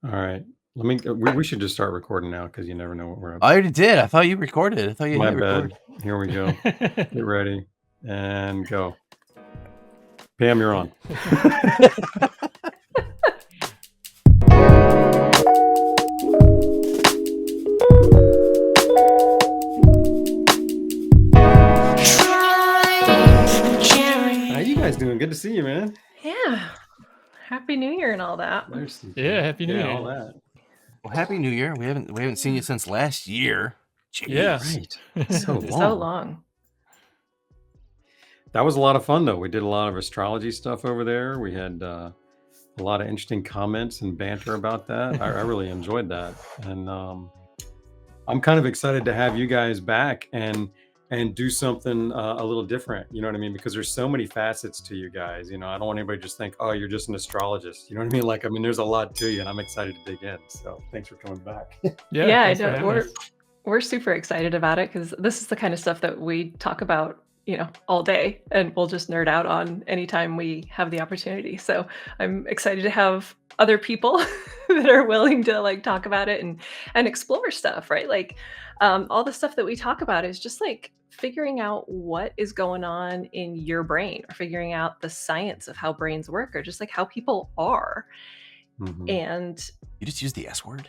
All right. Let me. We should just start recording now because you never know what we're up. I already did. I thought you recorded. I thought you My hit bad. record. Here we go. Get ready and go. Pam, you're on. How you guys doing? Good to see you, man. Yeah. Happy New Year and all that. There's CK. Yeah, Happy New Yeah, Year. all that. Well, Happy New Year. We haven't seen you since last year. Yeah. Jeez. Right. So long. So long. That was a lot of fun, though. We did a lot of astrology stuff over there. We had a lot of interesting comments and banter about that. I really enjoyed that, and I'm kind of excited to have you guys back and do something a little different. You know what I mean? Because there's so many facets to you guys. You know, I don't want anybody to just think, oh, you're just an astrologist. You know what I mean? Like, I mean, there's a lot to you, and I'm excited to dig in. So thanks for coming back. Yeah, I thanks for know. having us. We're super excited about it because this is the kind of stuff that we talk about, all day, and we'll just nerd out on anytime we have the opportunity. So I'm excited to have other people that are willing to like talk about it and explore stuff, right? Like all the stuff that we talk about is just like figuring out what is going on in your brain, or figuring out the science of how brains work, or just like how people are. Mhm. And You just used the S word?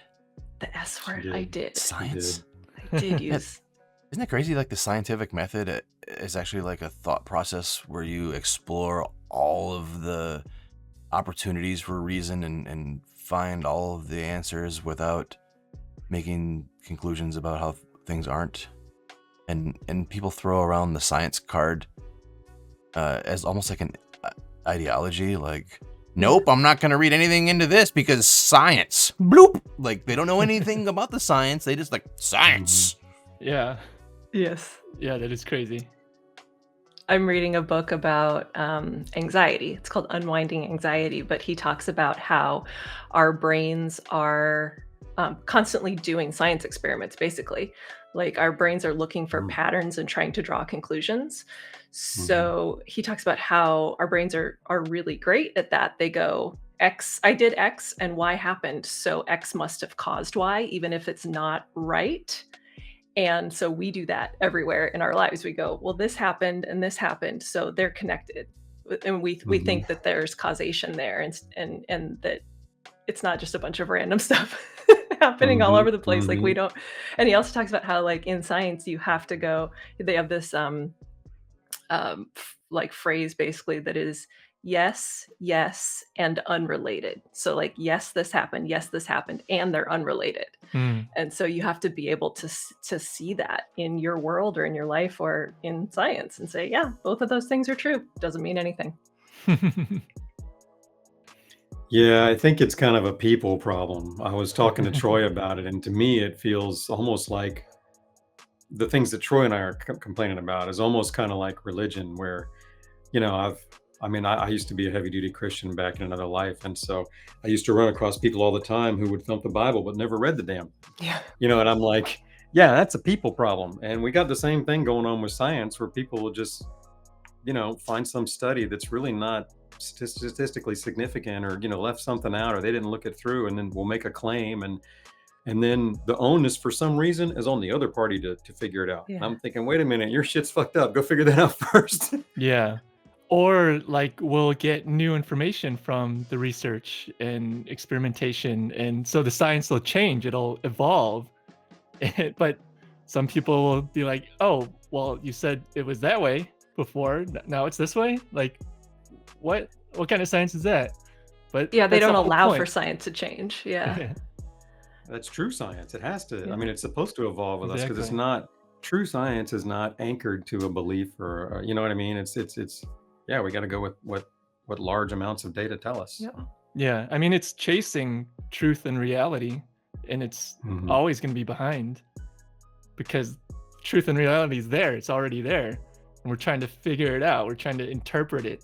the S word, did. I did. Science. I did use. Isn't it crazy? Like the scientific method is actually like a thought process where you explore all of the opportunities for reason and find all of the answers without making conclusions about how things aren't. And people throw around the science card as almost like an ideology, like, nope, I'm not going to read anything into this because science. Bloop. Like, they don't know anything about the science. They just like, science. Yeah. Yes. Yeah, that is crazy. I'm reading a book about anxiety. It's called Unwinding Anxiety, but he talks about how our brains are constantly doing science experiments, basically. Like our brains are looking for Mm. patterns and trying to draw conclusions. So he talks about how our brains are really great at that. They go, X, I did X and Y happened. So X must have caused Y, even if it's not right. And so we do that everywhere in our lives. We go, well, this happened and this happened, so they're connected, and we think that there's causation there, and that it's not just a bunch of random stuff happening all over the place. Like we don't. And he also talks about how, like in science, you have to go. They have this like phrase basically that is yes, yes, and unrelated. So like yes, this happened, and they're unrelated. Mm. And so you have to be able to see that in your world or in your life or in science and say, yeah, both of those things are true. Doesn't mean anything. Yeah, I think it's kind of a people problem. I was talking to Troy about it, and to me, it feels almost like the things that Troy and I are complaining about is almost kind of like religion, where, you know, I used to be a heavy duty Christian back in another life. And so I used to run across people all the time who would thump the Bible, but never read the damn thing. Yeah. You know, and I'm like, yeah, that's a people problem. And we got the same thing going on with science, where people will just, find some study that's really not statistically significant, or, left something out, or they didn't look it through, and then we'll make a claim. And then the onus for some reason is on the other party to figure it out. Yeah. I'm thinking, wait a minute, your shit's fucked up. Go figure that out first. Yeah. Or like we'll get new information from the research and experimentation, and so the science will change, it'll evolve. But some people will be like, oh, well, you said it was that way before, now it's this way. Like, what kind of science is that? But Yeah, they that's the don't whole allow for point. science to change. Yeah. That's true science. It has to. Yeah. I mean, it's supposed to evolve with us, because it's Exactly. not true science is not anchored to a belief, or you know what I mean. It's yeah. We got to go with what large amounts of data tell us. Yep. Yeah, I mean, it's chasing truth and reality, and it's Mhm. always going to be behind, because truth and reality is there. It's already there, and we're trying to figure it out. We're trying to interpret it.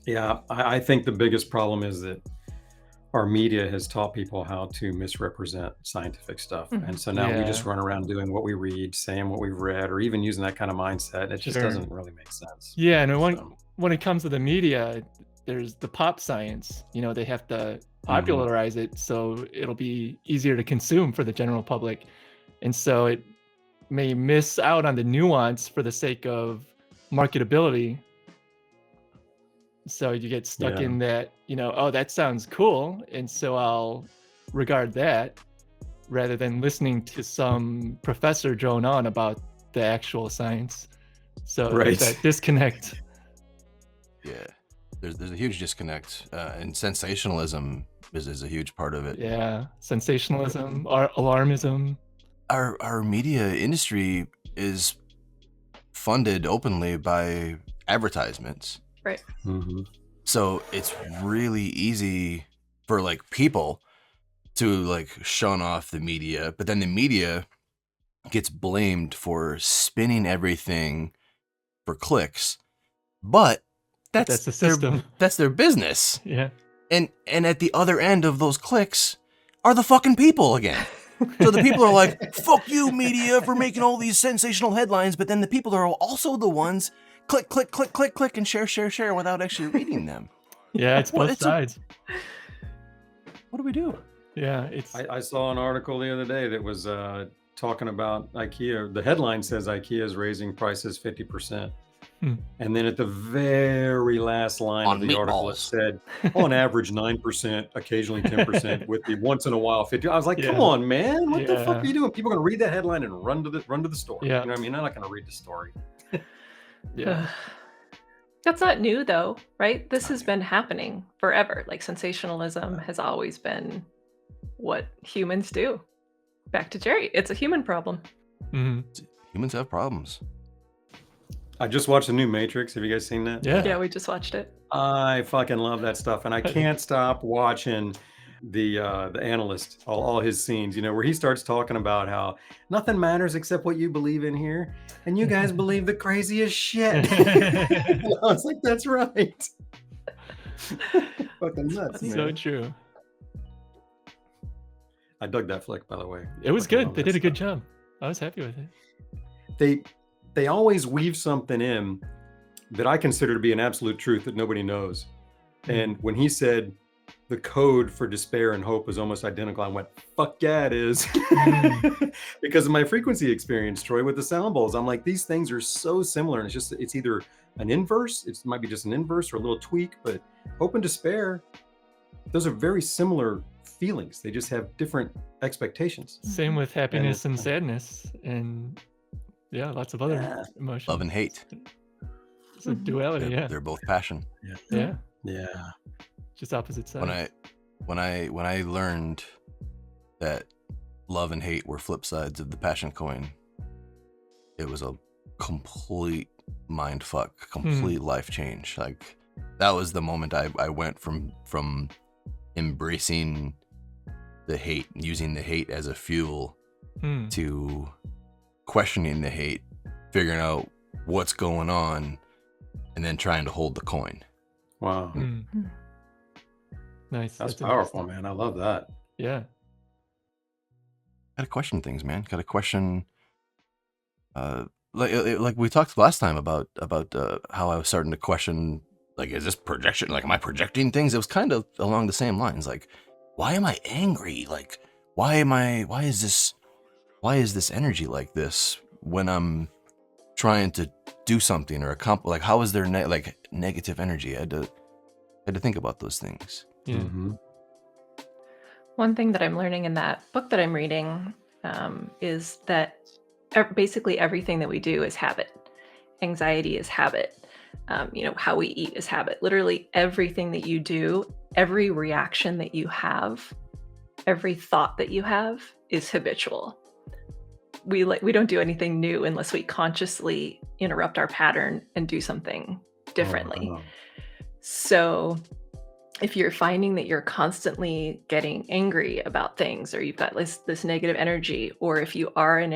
Yeah, I think the biggest problem is that our media has taught people how to misrepresent scientific stuff. Mhm. And so now we just Yeah. run around doing what we read, saying what we've read, or even using that kind of mindset. It just Sure. doesn't really make sense. Yeah, and So, when it comes to the media, there's the pop science. They have to popularize it so it'll be easier to consume for the general public. And so it may miss out on the nuance for the sake of marketability. So you get stuck Yeah. in that, oh, that sounds cool. And so I'll regard that rather than listening to some professor drone on about the actual science. So Right. that disconnect. Yeah, there's a huge disconnect, and sensationalism is a huge part of it. Yeah. Sensationalism, alarmism. Our media industry is funded openly by advertisements, Right. Mhm. so it's really easy for like people to like shun off the media, but then the media gets blamed for spinning everything for clicks. But That's the system. That's their business. Yeah. And at the other end of those clicks are the fucking people again. So the people are like, fuck you, media, for making all these sensational headlines, but then the people are also the ones click, click, click, click, click, and share without actually reading them. Yeah, it's both sides. What do we do? Yeah, it's I saw an article the other day that was talking about IKEA. The headline says IKEA is raising prices 50%. And then at the very last line On of the article, it meatballs. said, on average, 9%, occasionally 10%, with the once in a while 50. I was like, come Yeah. on, man. What the fuck Yeah. are you doing? People are going to read that headline and run to the store. Yeah. You know what I mean? They're not going to read the story. yeah. That's not new though, right? This has been happening forever. Like sensationalism has always been what humans do. Back to Jerry. It's a human problem. Mhm. Humans have problems. I just watched the new Matrix. Have you guys seen that? Yeah. Yeah, we just watched it. I fucking love that stuff, and I can't stop watching the analyst, all his scenes, where he starts talking about how nothing matters except what you believe in here, and you guys believe the craziest shit. I was like, that's right. Fucking nuts, man. So true. I dug that flick, by the way. It was Fucking good. love They that did a good stuff. job. I was happy with it. They always weave something in that I consider to be an absolute truth that nobody knows. And when he said the code for despair and hope is almost identical, I went, fuck yeah, it is. Because of my frequency experience, Troy, with the sound bowls. I'm like, these things are so similar. And it's either an inverse, it might be just an inverse or a little tweak, but hope and despair, those are very similar feelings. They just have different expectations. Same with happiness and it's- sadness, and lots of other emotions. Love and hate. It's a duality. They're both passion. Yeah. Yeah. Just opposite sides. When I learned that love and hate were flip sides of the passion coin, it was a complete mind fuck, complete life change. Like that was the moment I went from embracing the hate, using the hate as a fuel, to questioning the hate, figuring out what's going on, and then trying to hold the coin. Wow. Nice. That's powerful, man. I love that. Yeah. Gotta question things, man. Gotta question. Like we talked last time about how I was starting to question, like, is this projection? Like, am I projecting things? It was kind of along the same lines. Like, why am I angry? Like, why is this energy like this when I'm trying to do something or accomplish? Like, how is there negative energy? I had to think about those things. Yeah. Mm-hmm. One thing that I'm learning in that book that I'm reading is that basically everything that we do is habit. Anxiety is habit. How we eat is habit. Literally everything that you do, every reaction that you have, every thought that you have is habitual. We don't do anything new unless we consciously interrupt our pattern and do something differently. Oh, wow. So if you're finding that you're constantly getting angry about things, or you've got this negative energy, or if you are in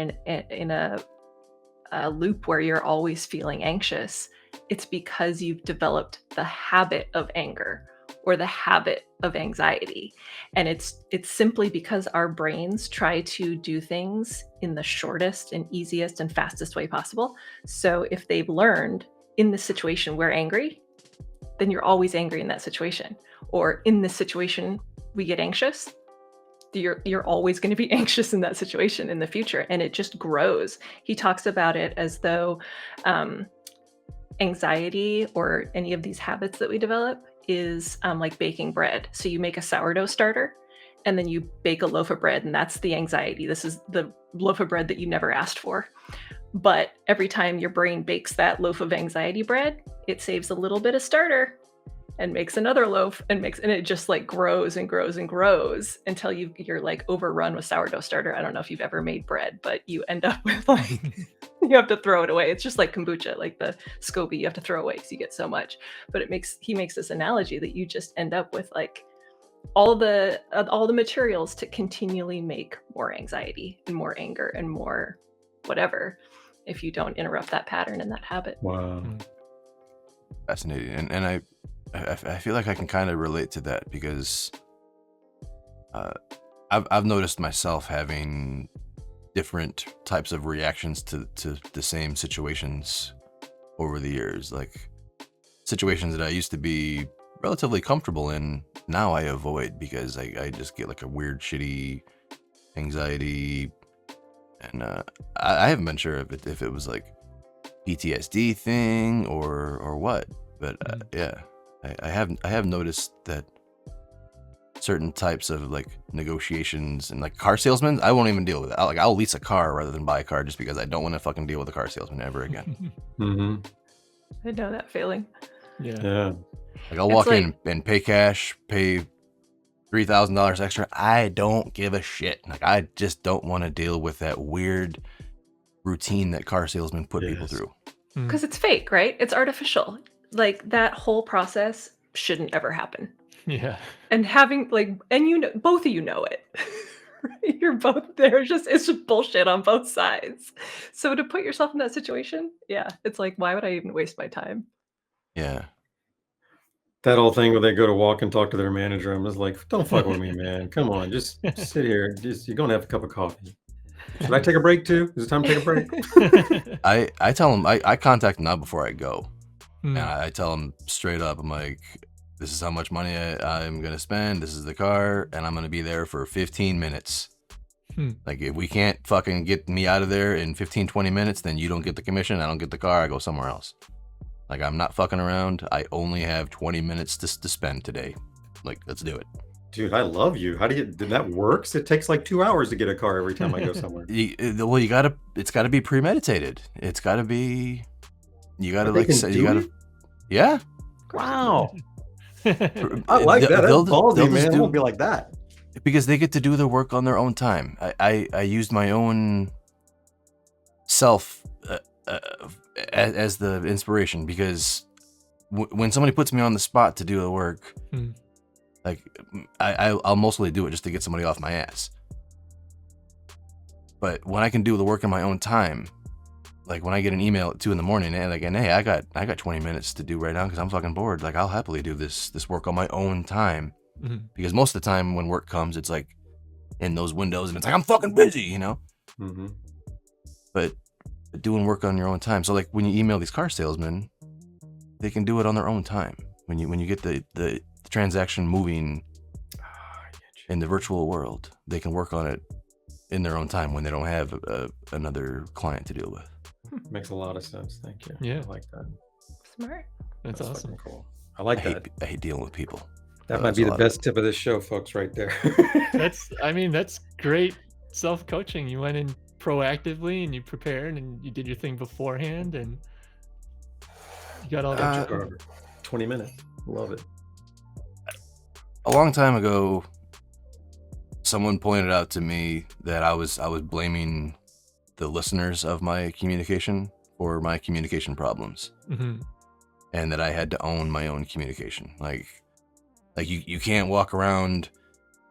a loop where you're always feeling anxious, it's because you've developed the habit of anger or the habit of anxiety. And it's simply because our brains try to do things in the shortest and easiest and fastest way possible. So if they've learned in this situation we're angry, then you're always angry in that situation. Or in this situation, we get anxious. You're always going to be anxious in that situation in the future, and it just grows. He talks about it as though anxiety or any of these habits that we develop is like baking bread. So you make a sourdough starter and then you bake a loaf of bread, and that's the anxiety. This is the loaf of bread that you never asked for. But every time your brain bakes that loaf of anxiety bread, it saves a little bit of starter and makes another loaf and it just like grows and grows and grows until you're like overrun with sourdough starter. I don't know if you've ever made bread, but you end up with like you have to throw it away. It's just like kombucha, like the SCOBY, you have to throw away because you get so much. But he makes this analogy that you just end up with like all the materials to continually make more anxiety and more anger and more whatever if you don't interrupt that pattern and that habit. Wow. Fascinating. And I feel like I can kind of relate to that because I've noticed myself having different types of reactions to the same situations over the years. Like situations that I used to be relatively comfortable in, now I avoid because I just get like a weird, shitty anxiety. And I haven't been sure if it was like PTSD thing or what, but yeah. I have noticed that certain types of like negotiations and like car salesmen, I won't even deal with it. I'll lease a car rather than buy a car just because I don't want to fucking deal with a car salesman ever again. Mm-hmm. I know that feeling. Yeah. Like I'll walk in and pay cash, pay $3,000 extra. I don't give a shit. Like I just don't want to deal with that weird routine that car salesmen put people through. Because it's fake, right? It's artificial. Like that whole process shouldn't ever happen. Yeah. And having like, and you know, both of you know it. Right? You're both there. It's just bullshit on both sides. So to put yourself in that situation, yeah, it's like, why would I even waste my time? Yeah. That whole thing where they go to walk and talk to their manager, I'm just like, don't fuck with me, man. Come on, just sit here. You're gonna have a cup of coffee. Should I take a break too? Is it time to take a break? I tell them, I contact them now before I go. And I tell them straight up, I'm like, this is how much money I'm going to spend. This is the car. And I'm going to be there for 15 minutes. Like, if we can't fucking get me out of there in 15, 20 minutes, then you don't get the commission. I don't get the car. I go somewhere else. Like, I'm not fucking around. I only have 20 minutes to spend today. Like, let's do it. Dude, I love you. How do you, did that works? It takes like 2 hours to get a car every time I go somewhere. It's got to be premeditated. It's got to be, you got to like say, you got to, yeah. Wow. I like that. That's ballsy, man. It won't be like that. Because they get to do their work on their own time. I used my own self as the inspiration because when somebody puts me on the spot to do the work, like I'll mostly do it just to get somebody off my ass. But when I can do the work in my own time, like when I get an email at 2 a.m. and hey, I got 20 minutes to do right now because I'm fucking bored. Like I'll happily do this work on my own time. Because most of the time when work comes, it's like in those windows and it's like, I'm fucking busy, you know? But doing work on your own time. So like when you email these car salesmen, they can do it on their own time. When you get the transaction moving in the virtual world, they can work on it in their own time when they don't have another client to deal with. Makes a lot of sense. Thank you. Yeah. I like that. Smart. That's awesome. Cool. I like that. I hate dealing with people. That might be the best tip of this show, folks, right there. That's great self-coaching. You went in proactively and you prepared and you did your thing beforehand and you got all that. 20 minutes. Love it. A long time ago, someone pointed out to me that I was blaming the listeners of my communication for my communication problems, and that I had to own my own communication. Like you can't walk around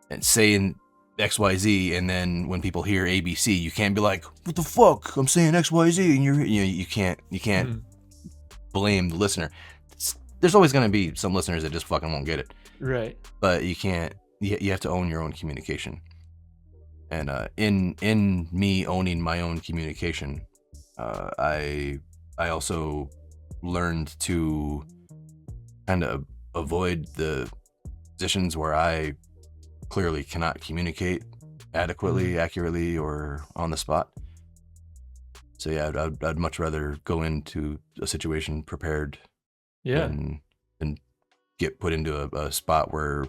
and saying XYZ, and then when people hear ABC, you can't be like, "What the fuck? I'm saying XYZ," and you can't blame the listener. There's always going to be some listeners that just fucking won't get it, right? But you can't. You have to own your own communication. And in me owning my own communication, I also learned to kind of avoid the positions where I clearly cannot communicate adequately, accurately, or on the spot. So yeah, I'd much rather go into a situation prepared Yeah. than get put into a spot where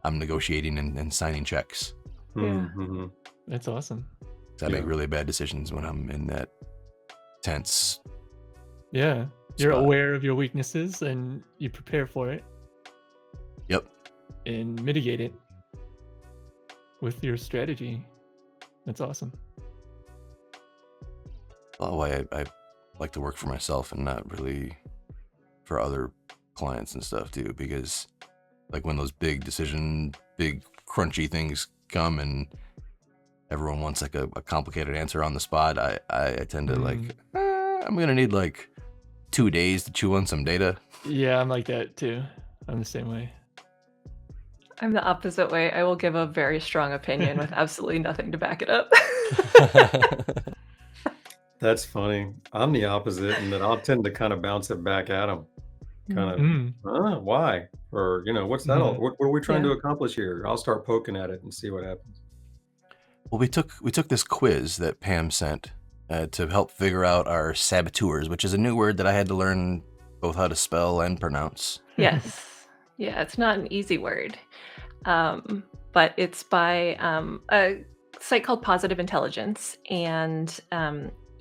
I'm negotiating and signing checks. Yeah. Mm-hmm. That's awesome. So I make really bad decisions when I'm in that tense Yeah. You're spot. aware of your weaknesses and you prepare for it Yep. and mitigate it with your strategy. That's awesome. Well, why I like to work for myself and not really for other clients and stuff too, because like when those big crunchy things come and everyone wants like a complicated answer on the spot, I tend to like, I'm gonna need like 2 days to chew on some data. Yeah, I'm like that too. I'm the same way. I'm the opposite way. I will give a very strong opinion with absolutely nothing to back it up. That's funny. I'm the opposite, and that I'll tend to kind of bounce it back at them. Kind of, why? Or, what's that all? What are we trying to accomplish here? I'll start poking at it and see what happens. Well, we took this quiz that Pam sent to help figure out our saboteurs, which is a new word that I had to learn both how to spell and pronounce. Yes. Yeah, it's not an easy word. But it's by a site called Positive Intelligence. And,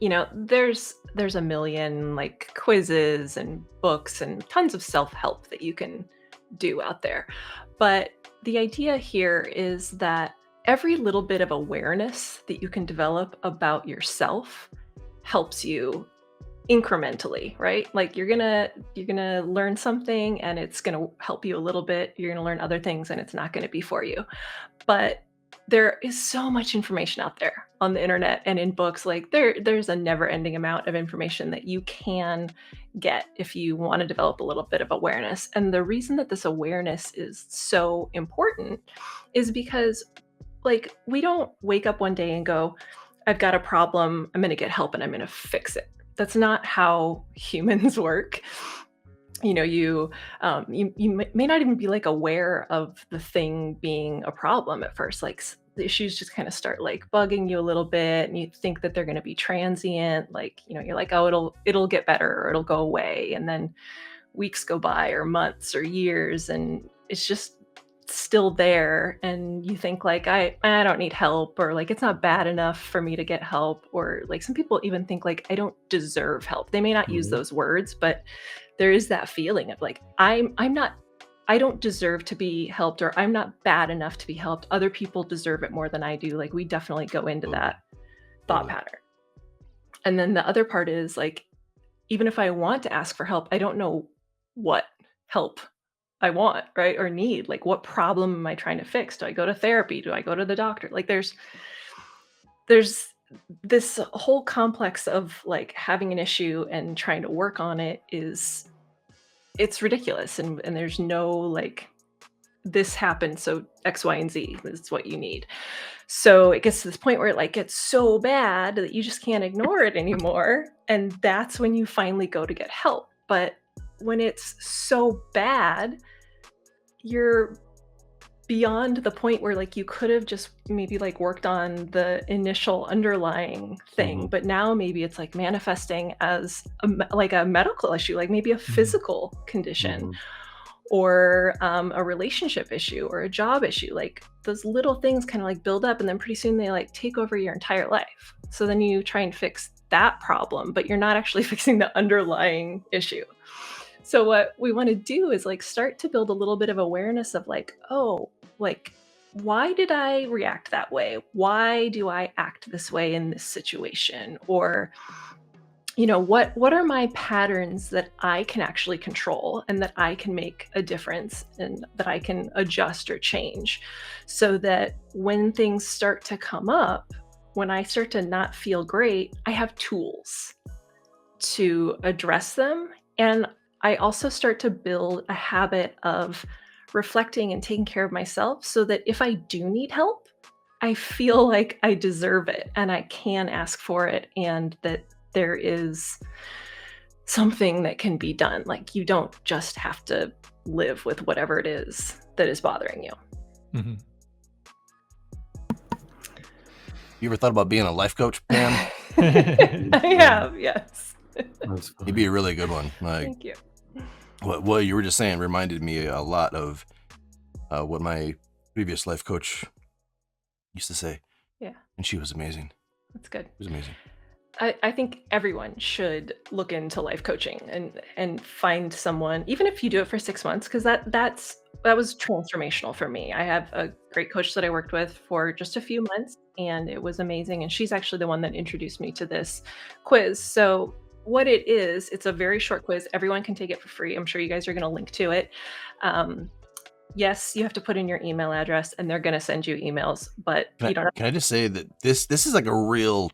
there's a million like quizzes and books and tons of self-help that you can do out there. But the idea here is that every little bit of awareness that you can develop about yourself helps you incrementally, right? Like you're gonna learn something and it's gonna help you a little bit. You're gonna learn other things and it's not gonna be for you. But there is so much information out there on the internet and in books. Like there's a never-ending amount of information that you can get if you want to develop a little bit of awareness. And the reason that this awareness is so important is because like we don't wake up one day and go, I've got a problem, I'm going to get help and I'm going to fix it. That's not how humans work. You may not even be like aware of the thing being a problem at first. Like the issues just kind of start like bugging you a little bit, and you think that they're going to be transient. Like you're like, oh, it'll get better or it'll go away, and then weeks go by or months or years, and it's just still there. And you think like, I don't need help, or like it's not bad enough for me to get help, or like some people even think like I don't deserve help. They may not use those words, but there is that feeling of like I don't deserve to be helped, or I'm not bad enough to be helped. Other people deserve it more than I do. Like we definitely go into that thought pattern. And then the other part is like, even if I want to ask for help, I don't know what help I want, right? Or need. Like what problem am I trying to fix? Do I go to therapy? Do I go to the doctor? Like there's this whole complex of like having an issue and trying to work on it it's ridiculous. And there's no like, this happened, so X, Y, and Z, this is what you need. So it gets to this point where it like gets so bad that you just can't ignore it anymore. And that's when you finally go to get help. But when it's so bad, you're beyond the point where like you could have just maybe like worked on the initial underlying thing, but now maybe it's like manifesting as like a medical issue, like maybe a physical condition, or a relationship issue or a job issue. Like those little things kind of like build up, and then pretty soon they like take over your entire life. So then you try and fix that problem, but you're not actually fixing the underlying issue. So what we want to do is like start to build a little bit of awareness of like, oh, like why did I react that way? Why do I act this way in this situation? Or what are my patterns that I can actually control and that I can make a difference and that I can adjust or change, so that when things start to come up, when I start to not feel great, I have tools to address them. And I also start to build a habit of reflecting and taking care of myself, so that if I do need help, I feel like I deserve it and I can ask for it, and that there is something that can be done. Like you don't just have to live with whatever it is that is bothering you. You ever thought about being a life coach, Pam? I have, yes. That's You'd be a funny. really good one. Like Thank you. what you were just saying reminded me a lot of what my previous life coach used to say, Yeah, and she was amazing. that's good. It was amazing. I think everyone should look into life coaching and find someone, even if you do it for 6 months, because that was transformational for me. I have a great coach that I worked with for just a few months, and it was amazing. And she's actually the one that introduced me to this quiz. So what it is, it's a very short quiz. Everyone can take it for free. I'm sure you guys are going to link to it. Um, yes, you have to put in your email address, and they're going to send you emails, but you don't have Can I just say that this is like a real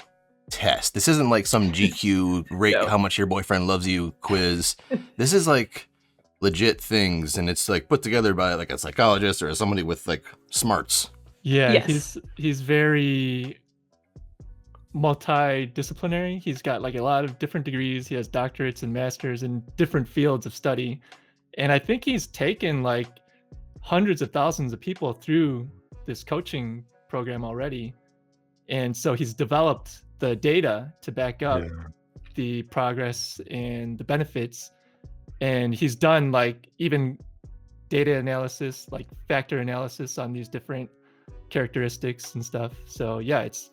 test. This isn't like some GQ rate to. how much your boyfriend loves you quiz. This is like legit things, and it's like put together by like a psychologist or somebody with like smarts. Yeah, Yes. he's very multidisciplinary. He's got like a lot of different degrees. He has doctorates and masters in different fields of study. And I think he's taken like hundreds of thousands of people through this coaching program already. And so he's developed the data to back up Yeah. the progress and the benefits. And he's done like even data analysis, like factor analysis on these different characteristics and stuff. So yeah, it's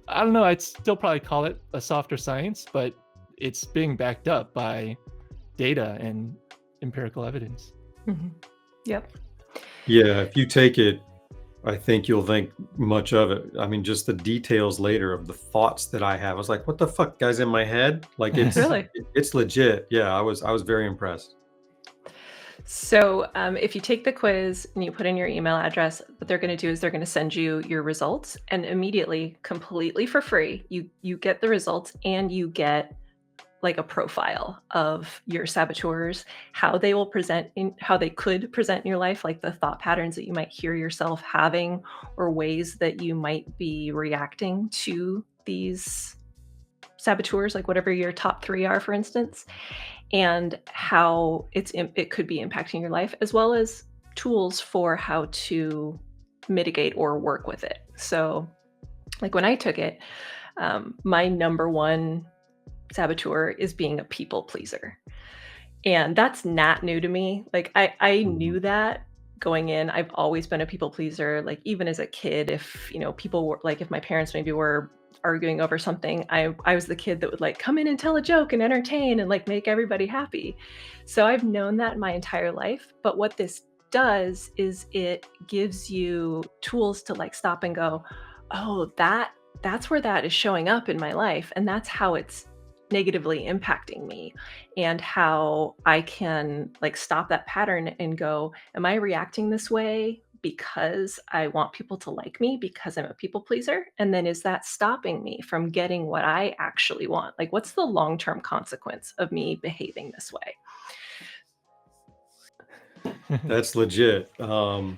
I don't know, I'd still probably call it a softer science, but it's being backed up by data and empirical evidence. Mhm. Yep. Yeah, if you take it, I think you'll think much of it. I mean, just the details later of the thoughts that I have. I was like, "What the fuck, guys, in my head?" Like Really? it's legit. Yeah, I was very impressed. So, if you take the quiz and you put in your email address, what they're going to do is they're going to send you your results, and immediately, completely for free, you get the results and you get like a profile of your saboteurs, how they could present in your life, like the thought patterns that you might hear yourself having, or ways that you might be reacting to these saboteurs, like whatever your top three are, for instance, and how it could be impacting your life, as well as tools for how to mitigate or work with it. So, like when I took it, my number one saboteur is being a people pleaser. And that's not new to me. Like I Mhm. knew that going in. I've always been a people pleaser. Like even as a kid, if people were like if my parents maybe were arguing over something, I was the kid that would like come in and tell a joke and entertain and like make everybody happy. So I've known that my entire life. But what this does is it gives you tools to like stop and go, oh, that's where that is showing up in my life. And that's how it's negatively impacting me, and how I can like stop that pattern and go, am I reacting this way because I want people to like me because I'm a people pleaser? And then is that stopping me from getting what I actually want? Like, what's the long term consequence of me behaving this way? That's legit. And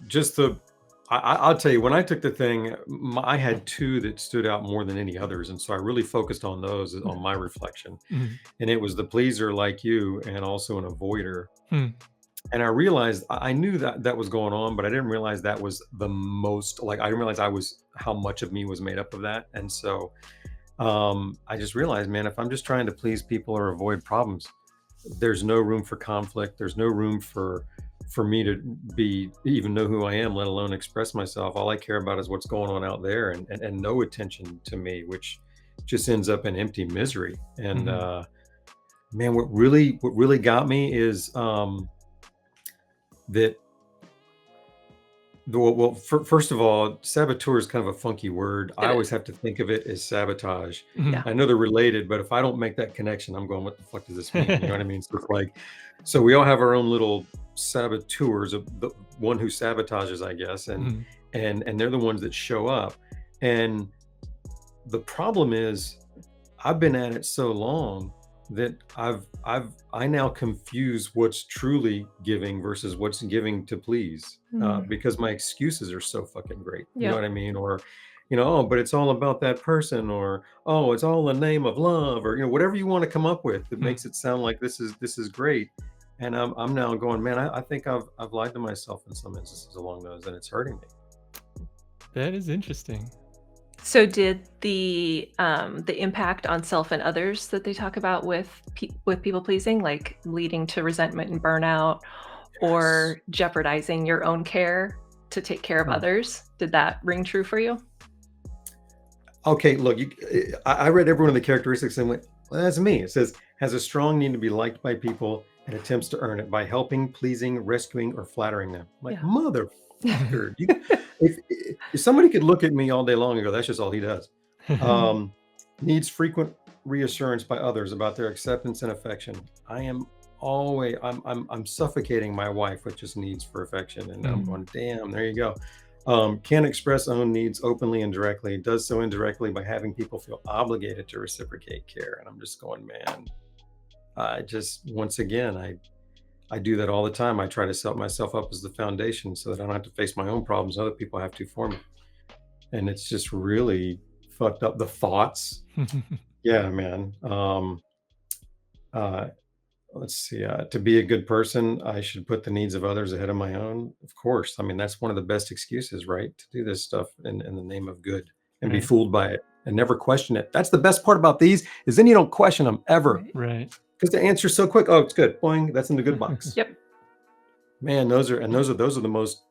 just the I'll tell you, when I took the thing, I had two that stood out more than any others, and so I really focused on those on my reflection. Mhm. And it was the pleaser like you, and also an avoider. Hmm. And I realized I knew that that was going on, but I didn't realize that was the most, like, I didn't realize I was how much of me was made up of that. And so I just realized, man, if I'm just trying to please people or avoid problems, there's no room for conflict. There's no room for me to be even know who I am, let alone express myself. All I care about is what's going on out there, and no attention to me, which just ends up in empty misery. And Mhm. man, what really got me is that first of all, saboteur is kind of a funky word. I It always is. have to think of it as sabotage. Mhm. Yeah. I know they're related, but if I don't make that connection, I'm going, what the fuck does this mean? You know what I mean? So it's like, so we all have our own little saboteurs, of the one who sabotages, I guess, and Mhm. and they're the ones that show up. And the problem is, I've been at it so long that I now confuse what's truly giving versus what's giving to please, Mm. because my excuses are so fucking great. You know Yep. what I mean? Or, oh, but it's all about that person, or oh, it's all in the name of love, or whatever you want to come up with that Mm. makes it sound like this is great. And I'm now going, man, I think I've lied to myself in some instances along those, and it's hurting me. That is interesting. So did the impact on self and others that they talk about with people pleasing, like leading to resentment and burnout, or jeopardizing your own care to take care of Hmm. others, did that ring true for you? Okay, look, I read every one of the characteristics and went, well, that's me. It says, has a strong need to be liked by people and attempts to earn it by helping, pleasing, rescuing, or flattering them. I'm like, Yeah. motherfucker. If somebody could look at me all day long and go, that's just all he does. Needs frequent reassurance by others about their acceptance and affection. I'm suffocating my wife with just needs for affection. And I'm going, damn, there you go. Can express own needs openly and directly, does so indirectly by having people feel obligated to reciprocate care. And I'm just going, man, once again, I do that all the time. I try to set myself up as the foundation so that I don't have to face my own problems. Other people have to for me. And it's just really fucked up. The thoughts. Yeah, man. Let's see. To be a good person, I should put the needs of others ahead of my own. Of course. I mean, that's one of the best excuses, right? To do this stuff in the name of good and be Right. fooled by it and never question it. That's the best part about these is then you don't question them ever Right. because the answer's so quick. Oh, it's good. Boing. That's in the good box. Yep. Man, those are the most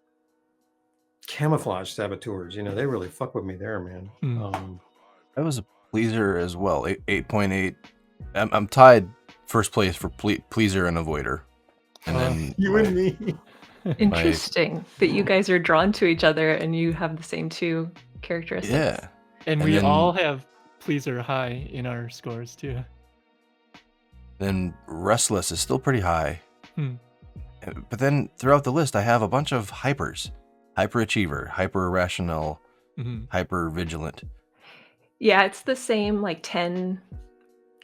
camouflage saboteurs. They really fuck with me there, man. I was a pleaser as well. 8.8. I'm tied first place for pleaser and avoider. And then You and me. Interesting that you guys are drawn to each other and you have the same two characteristics. Yeah. And And we then- all have pleaser high in our scores too. Then restless is still pretty high. Hmm. But then throughout the list, I have a bunch of hypers. Hyperachiever, hyper irrational, hyper vigilant. Yeah, it's the same like 10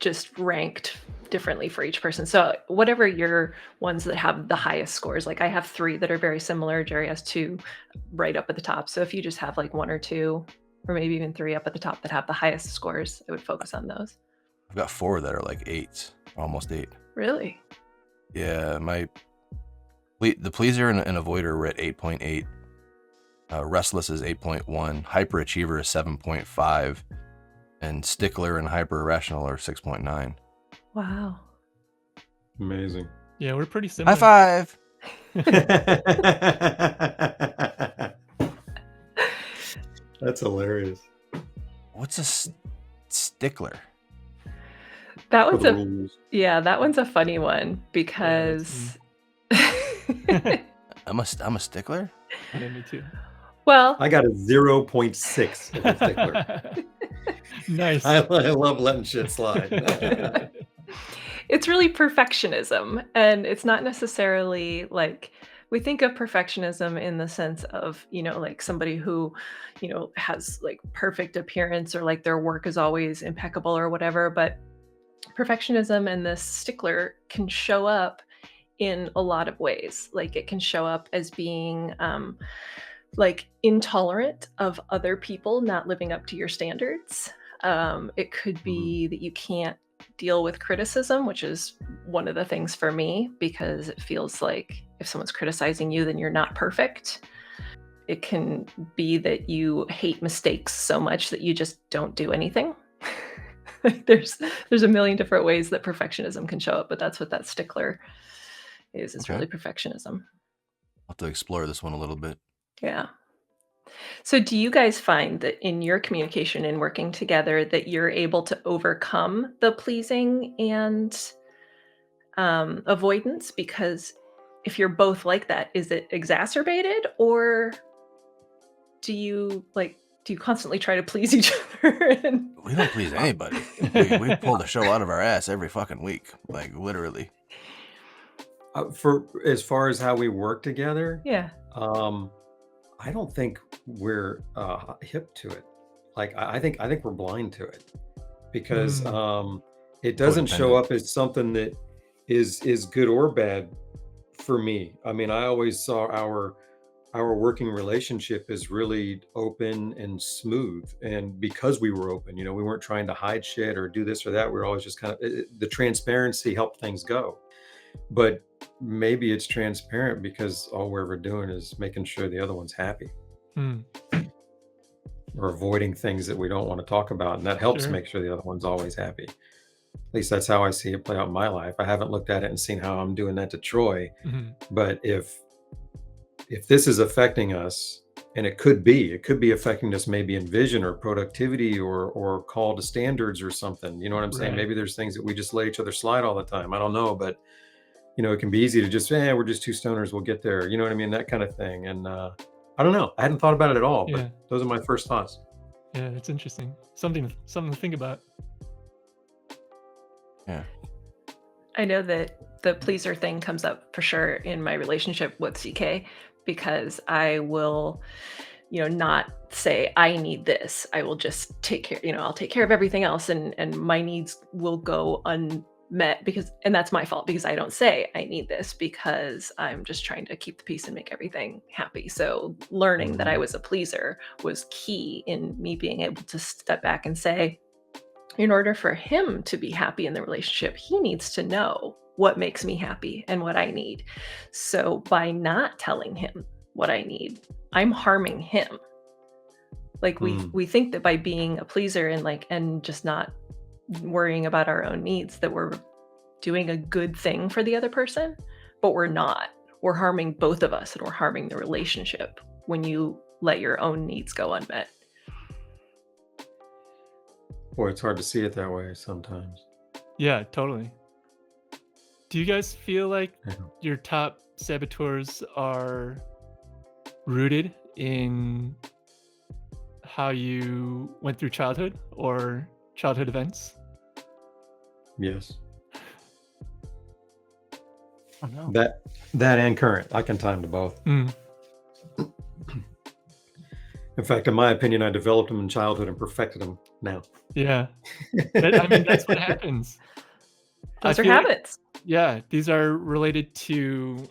just ranked differently for each person. So whatever your ones that have the highest scores, like I have 3 that are very similar. Jerry has 2 right up at the top. So if you just have like 1 or 2 or maybe even 3 up at the top that have the highest scores, I would focus on those. I've got 4 that are like 8s, almost 8. Really? Yeah, the pleaser and avoider were at 8.8. Restless is 8.1. Hyperachiever is 7.5. And stickler and hyper irrational are 6.9. Wow. Amazing. Yeah, we're pretty similar. High five. That's hilarious. What's a stickler? That For one's the a rules. that one's a funny one because I'm a stickler? Yeah, me too. well, I got a 0.6 as a stickler. Nice. I love letting shit slide. it's really perfectionism, and it's not necessarily like we think of perfectionism in the sense of like somebody who has like perfect appearance or like their work is always impeccable or whatever, but perfectionism and this stickler can show up in a lot of ways. Like it can show up as being like intolerant of other people not living up to your standards. It could be that you can't deal with criticism, which is one of the things for me, because it feels like if someone's criticizing you, then you're not perfect. It can be that you hate mistakes so much that you just don't do anything. There's a million different ways that perfectionism can show up, but that's what that stickler is. It's Okay. really perfectionism. I'll have to explore this one a little bit. Yeah. So do you guys find that in your communication and working together that you're able to overcome the pleasing and avoidance? Because if you're both like that, is it exacerbated, or do you constantly try to please each other? We don't please anybody. we pull the show out of our ass every fucking week, like literally. For as far as how we work together, Yeah. I don't think we're hip to it. Like I think we're blind to it because it doesn't show up as something that is good or bad for me. I mean, I always saw our working relationship is really open and smooth, and because we were open, we weren't trying to hide shit or do this or that. We were always just kind of the transparency helped things go. But maybe it's transparent because all we're ever doing is making sure the other one's happy. or avoiding things that we don't want to talk about, and that helps Sure. make sure the other one's always happy. At least that's how I see it play out in my life. I haven't looked at it and seen how I'm doing that to Troy, Mhm. but if this is affecting us, and it could be affecting us maybe in vision or productivity or call to standards or something. You know what I'm saying? Right. Maybe there's things that we just let each other slide all the time. I don't know, but it can be easy to just, we're just two stoners, we'll get there. You know what I mean? That kind of thing. And I don't know. I hadn't thought about it at all, but Yeah. those are my first thoughts. Yeah, that's interesting. Something to think about. Yeah. I know that the pleaser thing comes up for sure in my relationship with CK because I will, not say I need this. I will just take care, I'll take care of everything else and my needs will go unmet and that's my fault because I don't say I need this because I'm just trying to keep the peace and make everything happy. So learning that I Mhm. was a pleaser was key in me being able to step back and say, in order for him to be happy in the relationship, he needs to know what makes me happy and what I need. So by not telling him what I need, I'm harming him. Like Mm. we think that by being a pleaser and just not worrying about our own needs that we're doing a good thing for the other person, but we're not. We're harming both of us and we're harming the relationship when you let your own needs go unmet. Boy, it's hard to see it that way sometimes. Yeah, totally. Do you guys feel like Yeah. your top saboteurs are rooted in how you went through childhood or childhood events? Yes. Oh no. That and current. I can time to both. Mm, In fact, in my opinion, I developed them in childhood and perfected them now. yeah. I mean, that's what happens. I Those are feel like, habits. yeah, these are related to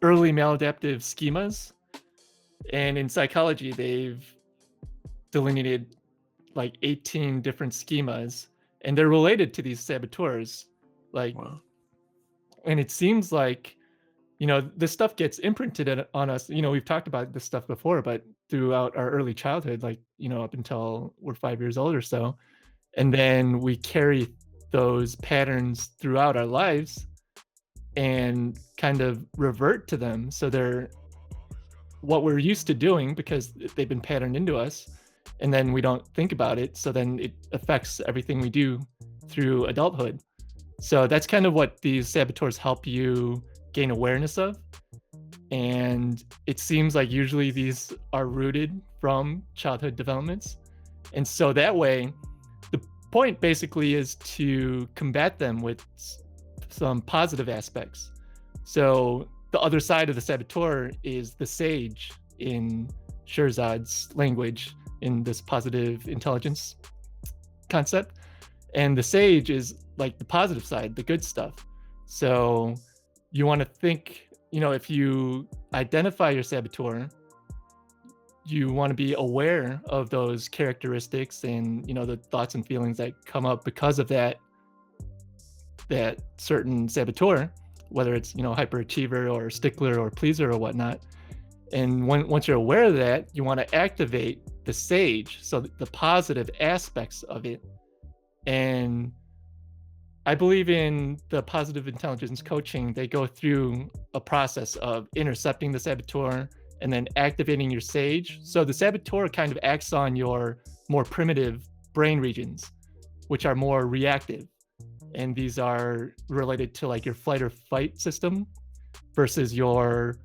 early maladaptive schemas. And in psychology, they've delineated like 18 different schemas, and they're related to these saboteurs. Like, Wow. and it seems like, this stuff gets imprinted on us. We've talked about this stuff before, but throughout our early childhood, like, up until we're 5 years old or so. And then we carry those patterns throughout our lives and kind of revert to them. So they're what we're used to doing because they've been patterned into us. And then we don't think about it. So then it affects everything we do through adulthood. So that's kind of what these saboteurs help you gain awareness of. And it seems like usually these are rooted from childhood developments. And so that way, the point basically is to combat them with some positive aspects. So the other side of the saboteur is the sage in Sherzad's language in this positive intelligence concept. And the sage is like the positive side, the good stuff. So you want to think, if you identify your saboteur, you want to be aware of those characteristics and, the thoughts and feelings that come up because of that certain saboteur, whether it's, hyperachiever or stickler or pleaser or whatnot. And once you're aware of that, you want to activate the sage, so the positive aspects of it. And I believe in the positive intelligence coaching, they go through a process of intercepting the saboteur and then activating your sage. So the saboteur kind of acts on your more primitive brain regions, which are more reactive. And these are related to like your flight or fight system versus your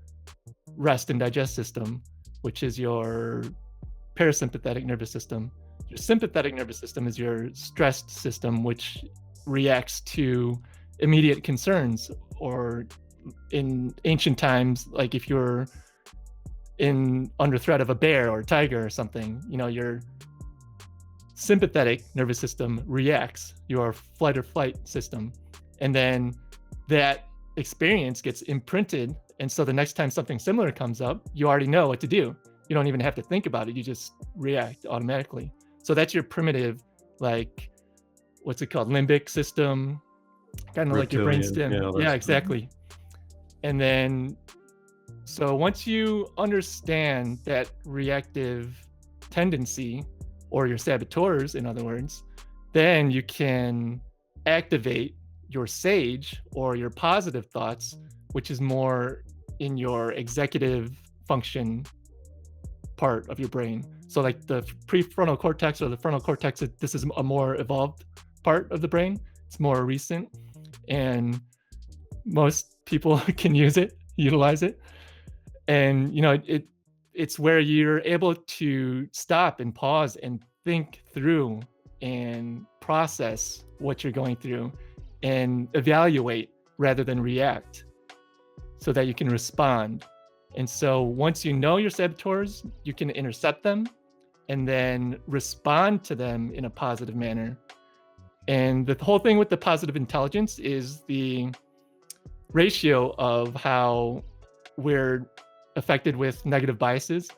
rest and digest system, which is your parasympathetic nervous system. Your sympathetic nervous system is your stressed system, which reacts to immediate concerns, or in ancient times, like if you're under threat of a bear or a tiger or something, your sympathetic nervous system reacts, your flight or flight system, and then that experience gets imprinted. And so the next time something similar comes up, you already know what to do. You don't even have to think about it. You just react automatically. So that's your primitive, like, what's it called? Limbic system, kind of like your Reptilian. brainstem. Yeah, Yeah, that's exactly. And then, so once you understand that reactive tendency, or your saboteurs, in other words, then you can activate your sage or your positive thoughts, which is more in your executive function part of your brain. So like the prefrontal cortex or the frontal cortex, this is a more evolved part of the brain. It's more recent, and most people can utilize it. And it's where you're able to stop and pause and think through and process what you're going through and evaluate rather than react, so that you can respond. And so once you know your saboteurs, you can intercept them and then respond to them in a positive manner. And the whole thing with the positive intelligence is the ratio of how we're affected with negative biases.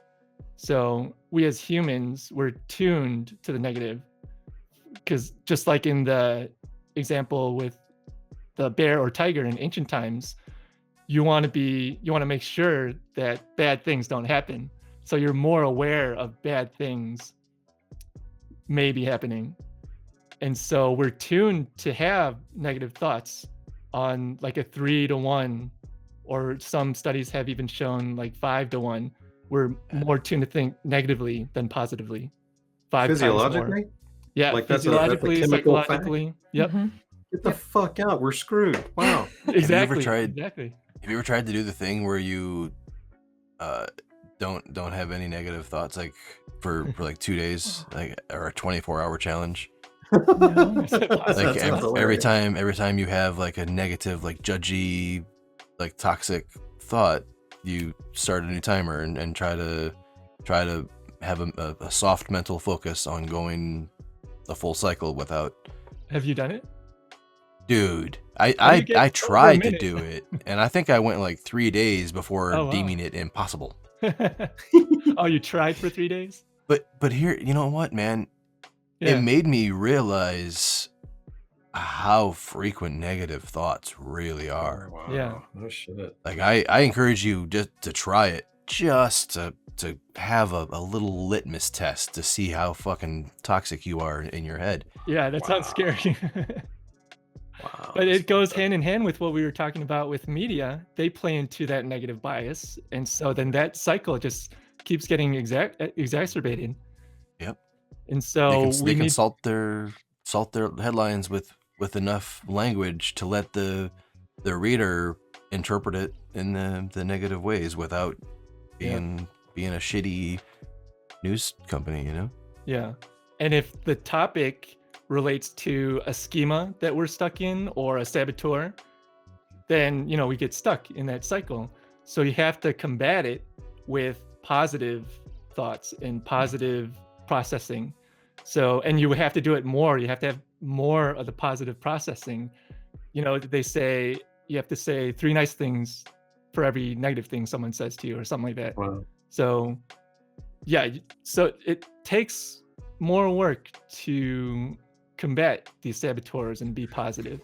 So we as humans, we're tuned to the negative, because just like in the example with the bear or tiger in ancient times, you want to make sure that bad things don't happen. So you're more aware of bad things may be happening. And so we're tuned to have negative thoughts on like a 3-to-1, or some studies have even shown like 5-to-1. We're more tuned to think negatively than positively. 5 times more. Physiologically? Yeah, Like that's a physiologically, chemical fact? psychologically. Yep. Mhm. Get the fuck out. We're screwed. Wow. Exactly. Have you ever tried to do the thing where you don't have any negative thoughts, like for like 2 days, like, or a 24-hour challenge? No. Like sounds every hilarious. time you have like a negative, like judgy, like toxic thought, you start a new timer and try to have a soft mental focus on going a full cycle without. Have you done it? Dude, How do you I get over a tried to minute? do it, and I think I went like 3 days before Oh, wow. deeming it impossible. Oh, you tried for 3 days? But here, you know what, man? Yeah. It made me realize how frequent negative thoughts really are. Wow. Yeah. No shit. Like I encourage you just to try it, just to have a little litmus test to see how fucking toxic you are in your head. Yeah, that sounds scary. Wow. But it goes hand in hand with what we were talking about with media. They play into that negative bias, and so then that cycle just keeps getting exacerbated. Yep. And They so can salt their headlines with enough language to let the reader interpret it in the negative ways without being a shitty news company, you know? Yeah. And if the topic relates to a schema that we're stuck in or a saboteur, then we get stuck in that cycle. So you have to combat it with positive thoughts and positive processing. So, and you have to do it more. You have to have more of the positive processing. They say you have to say 3 nice things for every negative thing someone says to you, or something like that. Wow. So yeah, so it takes more work to combat these saboteurs and be positive.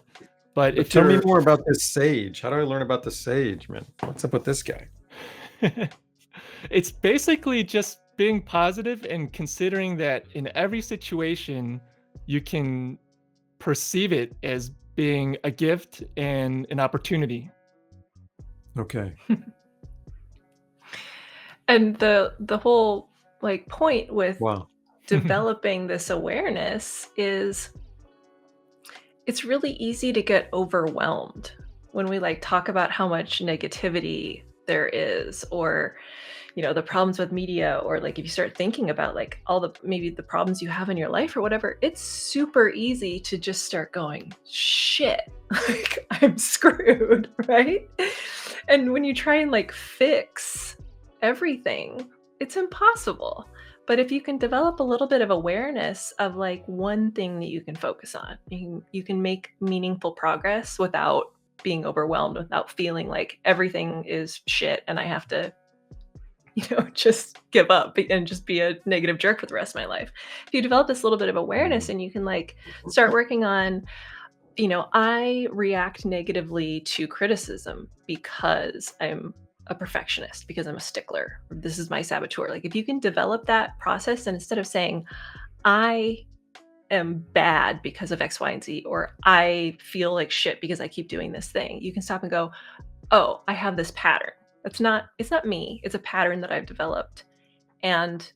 But if Tell me you're more about this sage. How do I learn about the sage, man? What's up with this guy? it's basically just being positive and considering that in every situation you can perceive it as being a gift and an opportunity. Okay. And the whole like point with Wow. developing this awareness is it's really easy to get overwhelmed when we like talk about how much negativity there is, or the problems with media, or like if you start thinking about like all the maybe the problems you have in your life or whatever. It's super easy to just start going, shit, like I'm screwed, right? And when you try and like fix everything, it's impossible. But if you can develop a little bit of awareness of like one thing that you can focus on, you can make meaningful progress without being overwhelmed, without feeling like everything is shit and I have to just give up and just be a negative jerk for the rest of my life. If you develop this little bit of awareness and you can like start working on, I react negatively to criticism because I'm a perfectionist because I'm a stickler. This is my saboteur. Like if you can develop that process, and instead of saying, I am bad because of X, Y, and Z, or I feel like shit because I keep doing this thing, you can stop and go, oh, I have this pattern. It's not me. It's a pattern that I've developed. And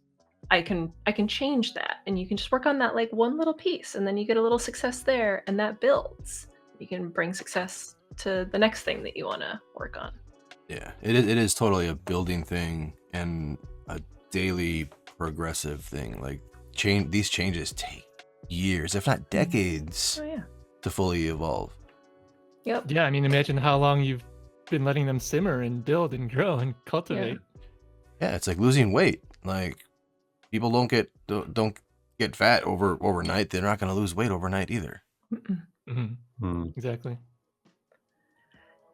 I can change that. And you can just work on that like one little piece, and then you get a little success there, and that builds. You can bring success to the next thing that you want to work on. Yeah, it is totally a building thing and a daily progressive thing. Like these changes take years, if not decades, Oh yeah. to fully evolve. Yep. Yeah, I mean, imagine how long you've been letting them simmer and build and grow and cultivate. Yeah, it's like losing weight. Like people don't get fat overnight. They're not going to lose weight overnight either. Mm-hmm. Exactly.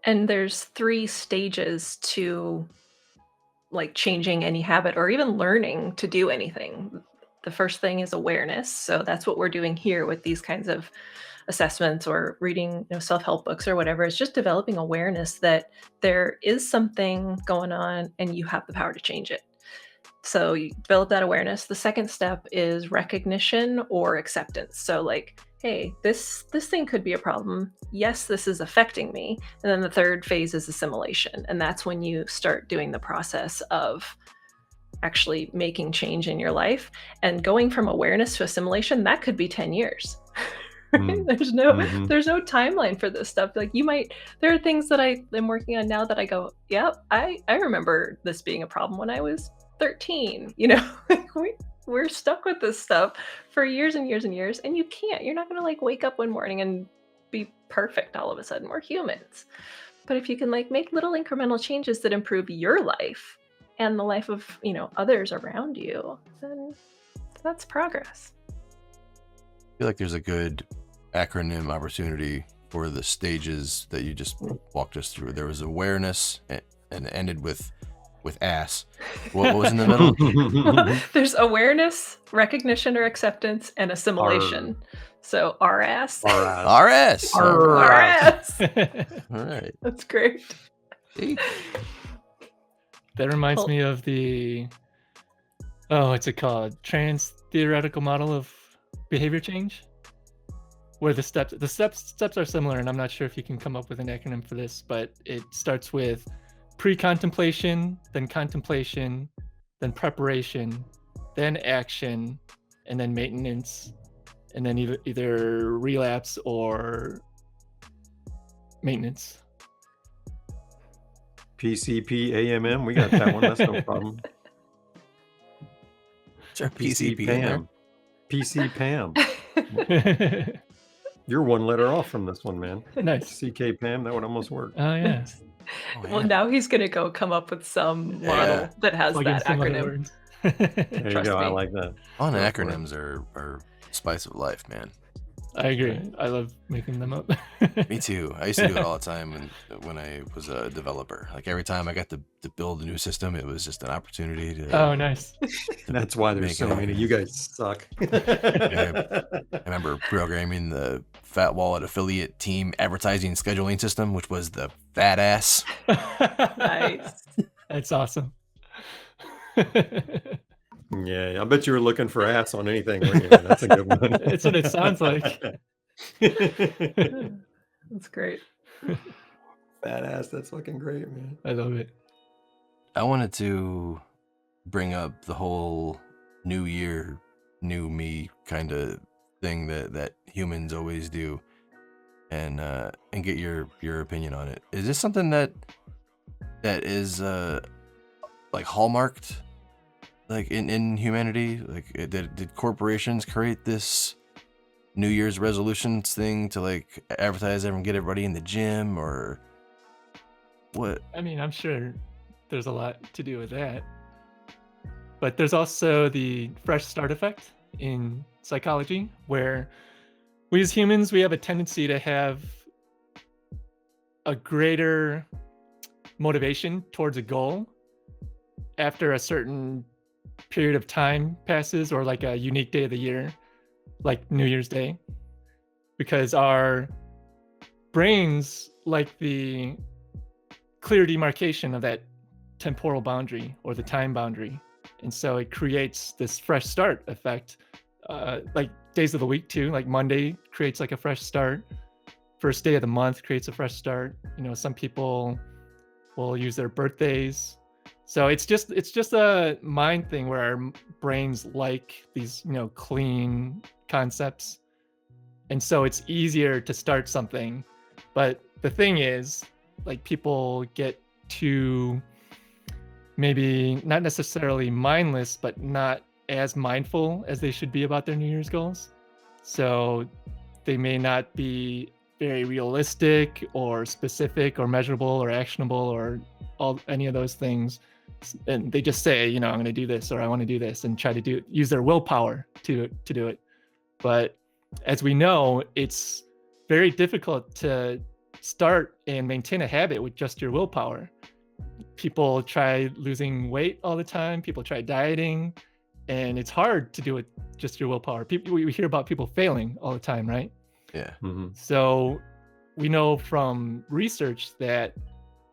And there's 3 stages to like changing any habit or even learning to do anything. The first thing is awareness. So that's what we're doing here with these kinds of assessments or reading, self-help books or whatever. It's just developing awareness that there is something going on and you have the power to change it. So you develop that awareness. The second step is recognition or acceptance. So like, hey, this thing could be a problem. Yes, this is affecting me. And then the third phase is assimilation. And that's when you start doing the process of actually making change in your life. And going from awareness to assimilation, that could be 10 years. Right? There's no timeline for this stuff. Like there are things that I am working on now that I go, yep, I remember this being a problem when I was 13. Like we're stuck with this stuff for years and years and years, and you're not gonna like wake up one morning and be perfect all of a sudden. We're humans. But if you can like make little incremental changes that improve your life and the life of others around you, then that's progress. I feel like there's a good acronym opportunity for the stages that you just walked us through. There was awareness and ended with ass. What was in the middle? There's awareness, recognition or acceptance, and assimilation. So RS. RS. RS. All right. That's great. That reminds me of what's it called? Trans theoretical model of behavior change, where the steps are similar, and I'm not sure if you can come up with an acronym for this, but it starts with pre-contemplation, then contemplation, then preparation, then action, and then maintenance, and then either relapse or maintenance. PCP-AMM, we got that one. That's no problem. Sure, PCP Pam. PC Pam. You're one letter off from this one, man. Nice. CK Pam, that would almost work. Oh yeah. Well, now he's gonna go come up with some model that has that acronym. There you go. I like that. Fun acronyms are spice of life, man. I agree. I love making them up. Me too. I used to do it all the time when I was a developer. Like every time I got to build a new system, it was just an opportunity to. Oh, nice. That's why there's so many. You guys suck. I remember programming the Fat Wallet affiliate team advertising scheduling system, which was the fat ass. Nice. That's awesome. Yeah, I bet you were looking for ass on anything. Weren't you? That's a good one. That's what it sounds like. That's great. Fat ass, that's fucking great, man. I love it. I wanted to bring up the whole new year, new me kind of thing that humans always do, and get your opinion on it. Is this something that is like hallmarked? Like in humanity, like did corporations create this New Year's resolutions thing to like advertise everyone, get everybody in the gym, or what? I mean, I'm sure there's a lot to do with that, but there's also the fresh start effect in psychology, where we as humans, we have a tendency to have a greater motivation towards a goal after a certain period of time passes, or like a unique day of the year, like New Year's Day, because our brains like the clear demarcation of that temporal boundary or the time boundary. And so it creates this fresh start effect, like days of the week too. Like Monday creates like a fresh start. First day of the month creates a fresh start. Some people will use their birthdays. So it's just a mind thing where our brains like these, clean concepts. And so it's easier to start something. But the thing is, like, people get too, maybe not necessarily mindless, but not as mindful as they should be about their New Year's goals. So they may not be very realistic or specific or measurable or actionable or any of those things. And they just say, I'm going to do this, or I want to do this, and try to use their willpower to do it. But as we know, it's very difficult to start and maintain a habit with just your willpower. People try losing weight all the time. People try dieting, and it's hard to do it just your willpower. We hear about people failing all the time, right? Yeah. Mm-hmm. So we know from research that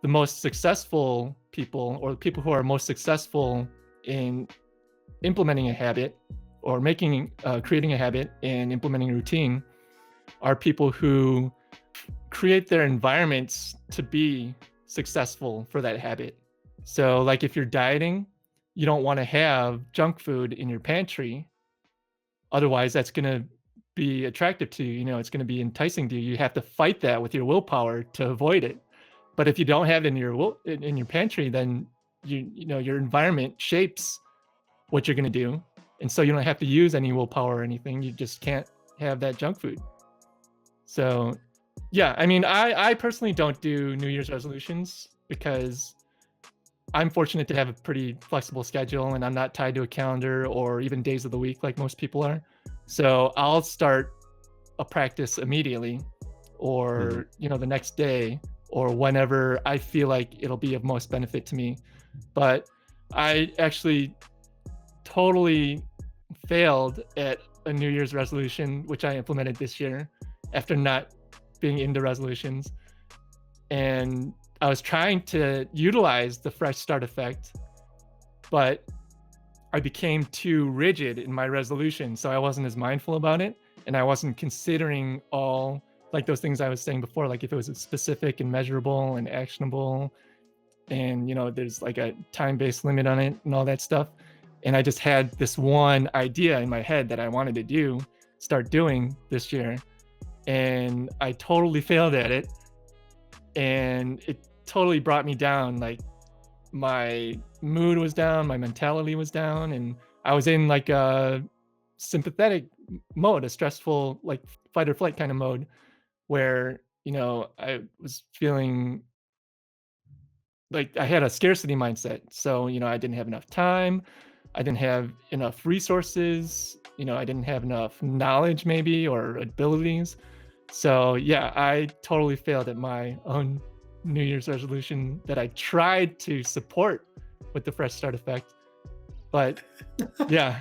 the most successful people, or the people who are most successful in implementing a habit or creating a habit and implementing a routine, are people who create their environments to be successful for that habit. So like if you're dieting, you don't want to have junk food in your pantry. Otherwise, that's going to be attractive to you. It's going to be enticing to you. You have to fight that with your willpower to avoid it. But if you don't have it in your pantry, then your environment shapes what you're going to do, and so you don't have to use any willpower or anything. You just can't have that junk food. So, yeah, I mean, I personally don't do New Year's resolutions because I'm fortunate to have a pretty flexible schedule, and I'm not tied to a calendar or even days of the week like most people are. So I'll start a practice immediately, or the next day, or whenever I feel like it'll be of most benefit to me. But I actually totally failed at a New Year's resolution, which I implemented this year after not being into resolutions. And I was trying to utilize the fresh start effect, but I became too rigid in my resolution. So I wasn't as mindful about it, and I wasn't considering all like those things I was saying before, like if it was specific and measurable and actionable, and there's like a time-based limit on it and all that stuff. And I just had this one idea in my head that I wanted to start doing this year, and I totally failed at it, and it totally brought me down. Like my mood was down, my mentality was down, and I was in like a sympathetic mode, a stressful, like fight or flight kind of mode, where I was feeling like I had a scarcity mindset. So I didn't have enough time, I didn't have enough resources, I didn't have enough knowledge maybe, or abilities. So yeah, I totally failed at my own New Year's resolution that I tried to support with the fresh start effect. But yeah,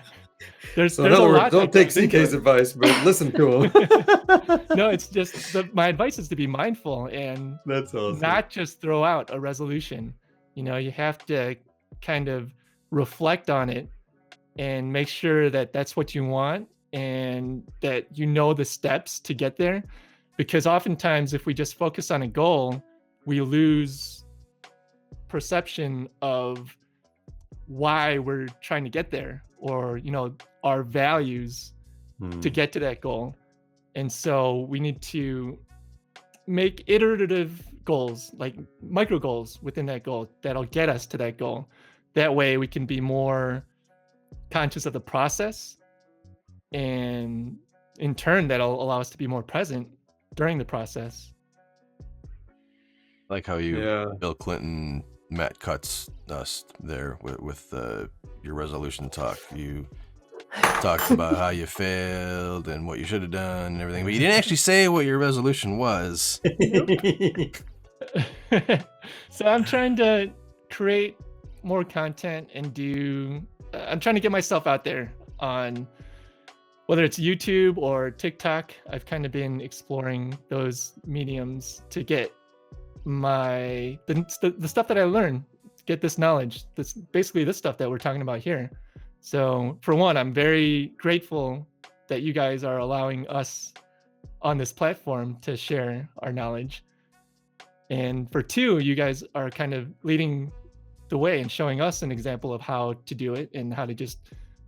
there's in a other words, lot don't that take goes into CK's it. advice, but listen to him. No, it's just my advice is to be mindful and That's awesome. not just throw out a resolution. You have to kind of reflect on it and make sure that that's what you want, and that the steps to get there. Because oftentimes if we just focus on a goal, we lose perception of why we're trying to get there, or our values to get to that goal. And so we need to make iterative goals, like micro goals within that goal, that'll get us to that goal. That way we can be more conscious of the process, and in turn that'll allow us to be more present during the process. Like how Bill Clinton, Matt Cutts us there with your resolution talk. You talked about how you failed and what you should have done and everything, but you didn't actually say what your resolution was. So I'm trying to create more content and I'm trying to get myself out there on whether it's YouTube or TikTok. I've kind of been exploring those mediums to get the stuff that I learn get this knowledge, this basically this stuff that we're talking about here. So for one, I'm very grateful that you guys are allowing us on this platform to share our knowledge. And for two, you guys are kind of leading the way and showing us an example of how to do it and how to just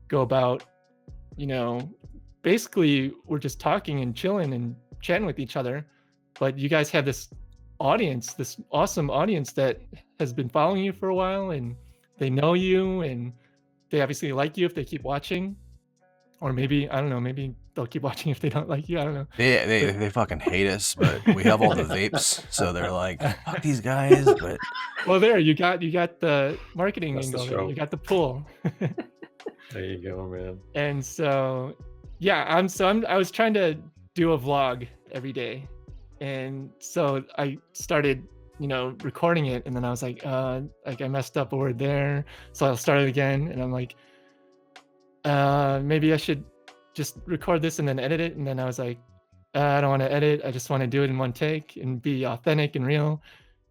go about, basically we're just talking and chilling and chatting with each other. But you guys have this audience, this awesome audience that has been following you for a while, and they know you and they obviously like you if they keep watching. Or maybe, I don't know, maybe they'll keep watching if they don't like you. I don't know. They fucking hate us, but we have all the vapes, so they're like, fuck these guys. But Well, there you got the marketing That's the angle. There. show. You got the pull. There you go, man. And so, yeah, I was trying to do a vlog every day, and so I started, recording it, and then I was like I messed up a word there, so I'll start it again, and I'm like, maybe I should just record this and then edit it, and then I was like, I don't want to edit. I just want to do it in one take and be authentic and real.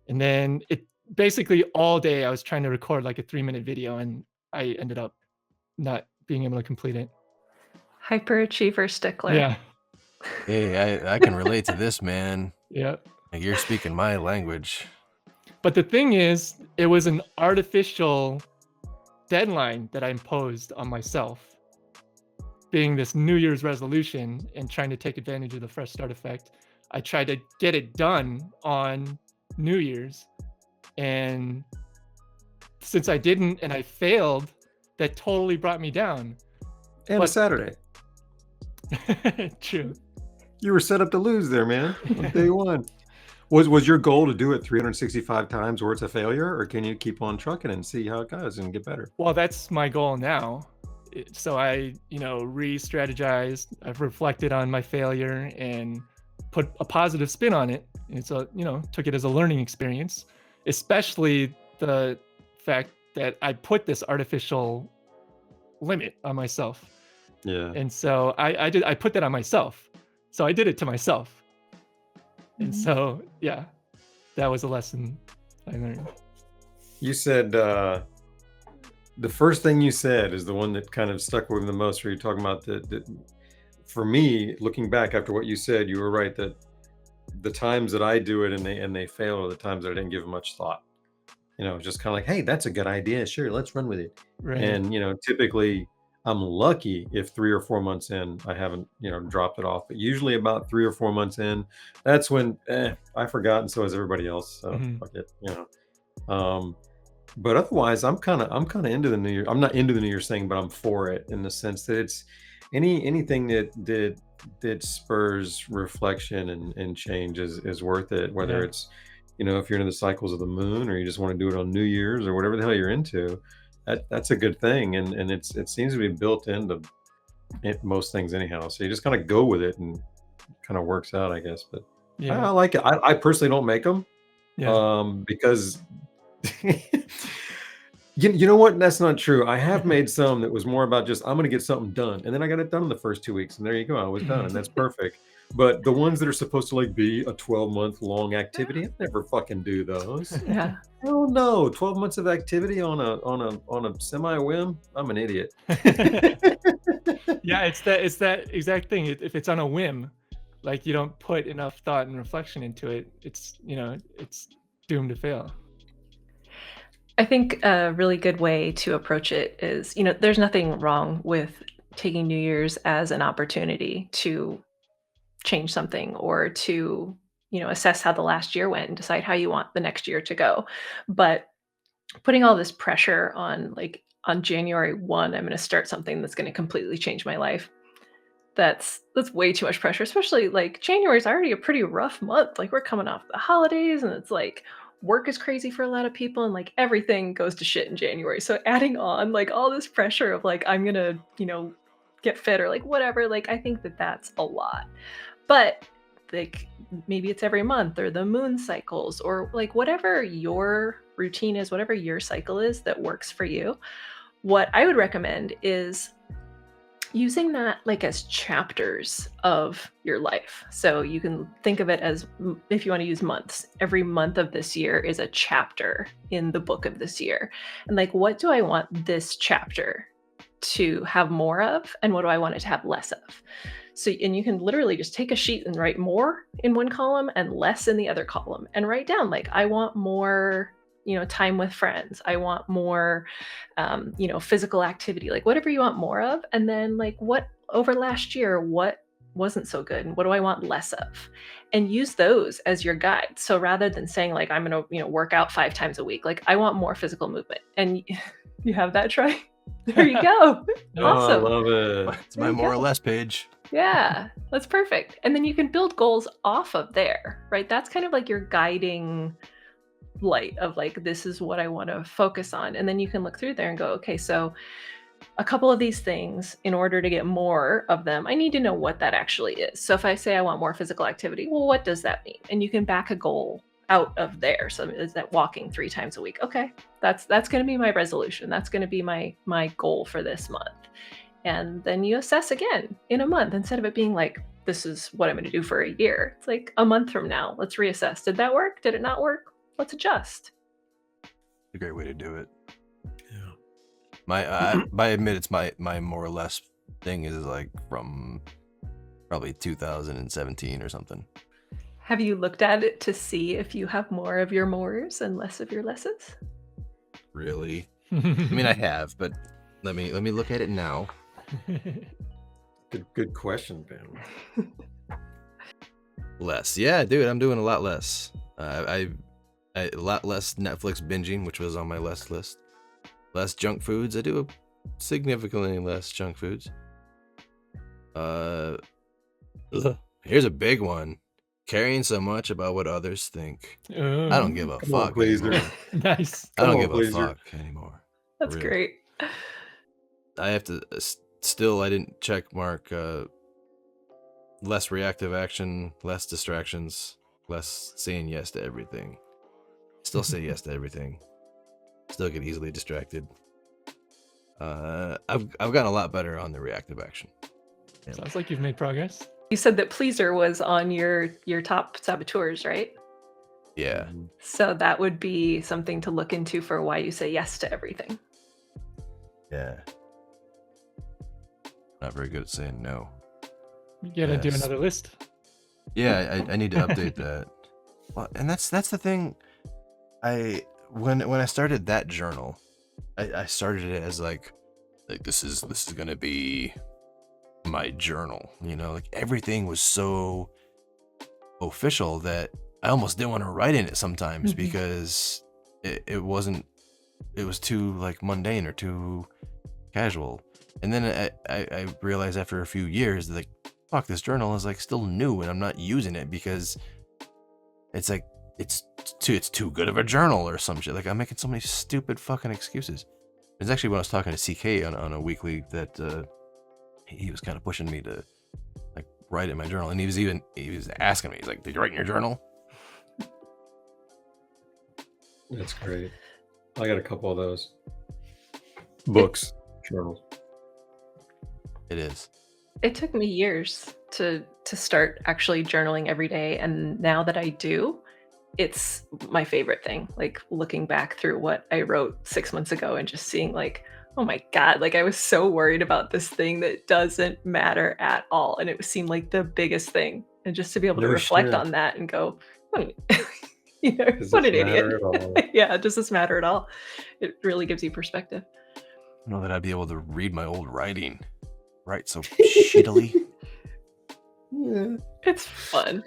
And then it basically all day I was trying to record like a 3-minute video, and I ended up not being able to complete it. Hyperachiever stickler. Yeah. hey, I can relate to this, man. Yeah. Like, you're speaking my language. But the thing is, it was an artificial deadline that I imposed on myself, being this New Year's resolution and trying to take advantage of the fresh start effect. I tried to get it done on New Year's, and since I didn't and I failed, that totally brought me down. And a But- Saturday. True. You were set up to lose there, man. On day one. Was your goal to do it 365 times where it's a failure, or can you keep on trucking and see how it goes and get better? Well, that's my goal now. So I, re-strategized. I've reflected on my failure and put a positive spin on it. And so, took it as a learning experience, especially the fact that I put this artificial limit on myself. Yeah. And so I put that on myself. So I did it to myself. And so, yeah, that was a lesson I learned. You said the first thing you said is the one that kind of stuck with me the most, where you're talking about that for me, looking back after what you said, you were right that the times that I do it and they fail are the times that I didn't give much thought. Just kind of like, hey, that's a good idea. Sure, let's run with it. Right. And typically I'm lucky if 3 or 4 months in I haven't dropped it off, but usually about 3 or 4 months in, that's when I forgot, and so has everybody else. So fuck it, but otherwise I'm kind of into the New Year. I'm not into the New Year's thing, but I'm for it in the sense that it's anything that spurs reflection and change is worth it, whether Yeah. it's if you're into the cycles of the moon, or you just want to do it on New Year's, or whatever the hell you're into. That's a good thing, and it seems to be built into most things anyhow. So you just kind of go with it, and kind of works out, I guess. But I Yeah. like it. I personally don't make them, Yeah. because you know what? That's not true. I have made some that was more about just, I'm going to get something done, and then I got it done in the first 2 weeks, and there you go, I was done, and that's perfect. But the ones that are supposed to like be a 12-month long activity, I never fucking do those. Yeah. Hell no, 12 months of activity on a semi whim. I'm an idiot. Yeah, it's that exact thing. If it's on a whim, like you don't put enough thought and reflection into it, it's it's doomed to fail. I think a really good way to approach it is, there's nothing wrong with taking New Year's as an opportunity to change something, or to, assess how the last year went and decide how you want the next year to go. But putting all this pressure on, like, on January 1, I'm going to start something that's going to completely change my life. That's way too much pressure, especially like January is already a pretty rough month. Like, we're coming off the holidays, and it's like work is crazy for a lot of people, and like everything goes to shit in January. So adding on like all this pressure of like, I'm going to, get fit, or like whatever, like I think that that's a lot. But like maybe it's every month, or the moon cycles, or like whatever your routine is, whatever your cycle is that works for you. What I would recommend is using that like as chapters of your life. So you can think of it as, if you want to use months, every month of this year is a chapter in the book of this year. And like, what do I want this chapter to have more of? And what do I want it to have less of? So, and you can literally just take a sheet and write more in one column and less in the other column, and write down like, I want more, time with friends. I want more, physical activity, like whatever you want more of. And then like, what over last year, what wasn't so good, and what do I want less of? And use those as your guide. So rather than saying like, I'm going to, work out 5 times a week, like I want more physical movement. And you have that, Troy? There you go. Oh, Awesome. I love it. It's my more or less page. Yeah, that's perfect. And then you can build goals off of there, right? That's kind of like your guiding light of like, this is what I want to focus on. And then you can look through there and go, okay, so a couple of these things, in order to get more of them, I need to know what that actually is. So if I say I want more physical activity, well, what does that mean? And you can back a goal out of there. So is that walking 3 times a week? Okay, that's going to be my resolution. That's going to be my goal for this month. And then you assess again in a month, instead of it being like, this is what I'm going to do for a year. It's like, a month from now, let's reassess. Did that work? Did it not work? Let's adjust. A great way to do it. Yeah. I admit it's my more or less thing is like from probably 2017 or something. Have you looked at it to see if you have more of your mores and less of your lesses? Really? I mean, I have, but let me look at it now. Good question, Pam. Less, yeah, dude. I'm doing a lot less. I a lot less Netflix binging, which was on my less list. Less junk foods. I do significantly less junk foods. Here's a big one. Caring so much about what others think. I don't give a Come on, fuck pleaser. anymore. Nice. I don't Come on, give a pleaser. fuck anymore. That's Really. great. I have to still. I didn't check mark. Less reactive action, less distractions, less saying yes to everything. Still say yes to everything. Still get easily distracted. I've gotten a lot better on the reactive action. Sounds like you've made progress. You said that pleaser was on your top saboteurs, right? Yeah. So that would be something to look into for why you say yes to everything. Yeah. Not very good at saying no. You gotta do Yes. another list. Yeah, I need to update that. Well, and that's the thing. When I started that journal, I started it as like this is gonna be my journal. Like everything was so official that I almost didn't want to write in it sometimes because it wasn't. It was too like mundane or too casual. And then I realized after a few years that like, fuck, this journal is like still new and I'm not using it because it's like it's too good of a journal or some shit. Like I'm making so many stupid fucking excuses. It's actually when I was talking to CK on a weekly that he was kind of pushing me to like write in my journal, and he was asking me, he's like, "Did you write in your journal?" That's great. I got a couple of those books, journals. It is. It took me years to start actually journaling every day, and now that I do, it's my favorite thing. Like looking back through what I wrote 6 months ago and just seeing like, oh my God, like I was so worried about this thing that doesn't matter at all. And it seemed like the biggest thing. And just to be able to No reflect shit. on that and go, Does what an this idiot. matter at all? Yeah, does this matter at all? It really gives you perspective. I don't know that I'd be able to read my old writing, write so shittily. Yeah. It's fun.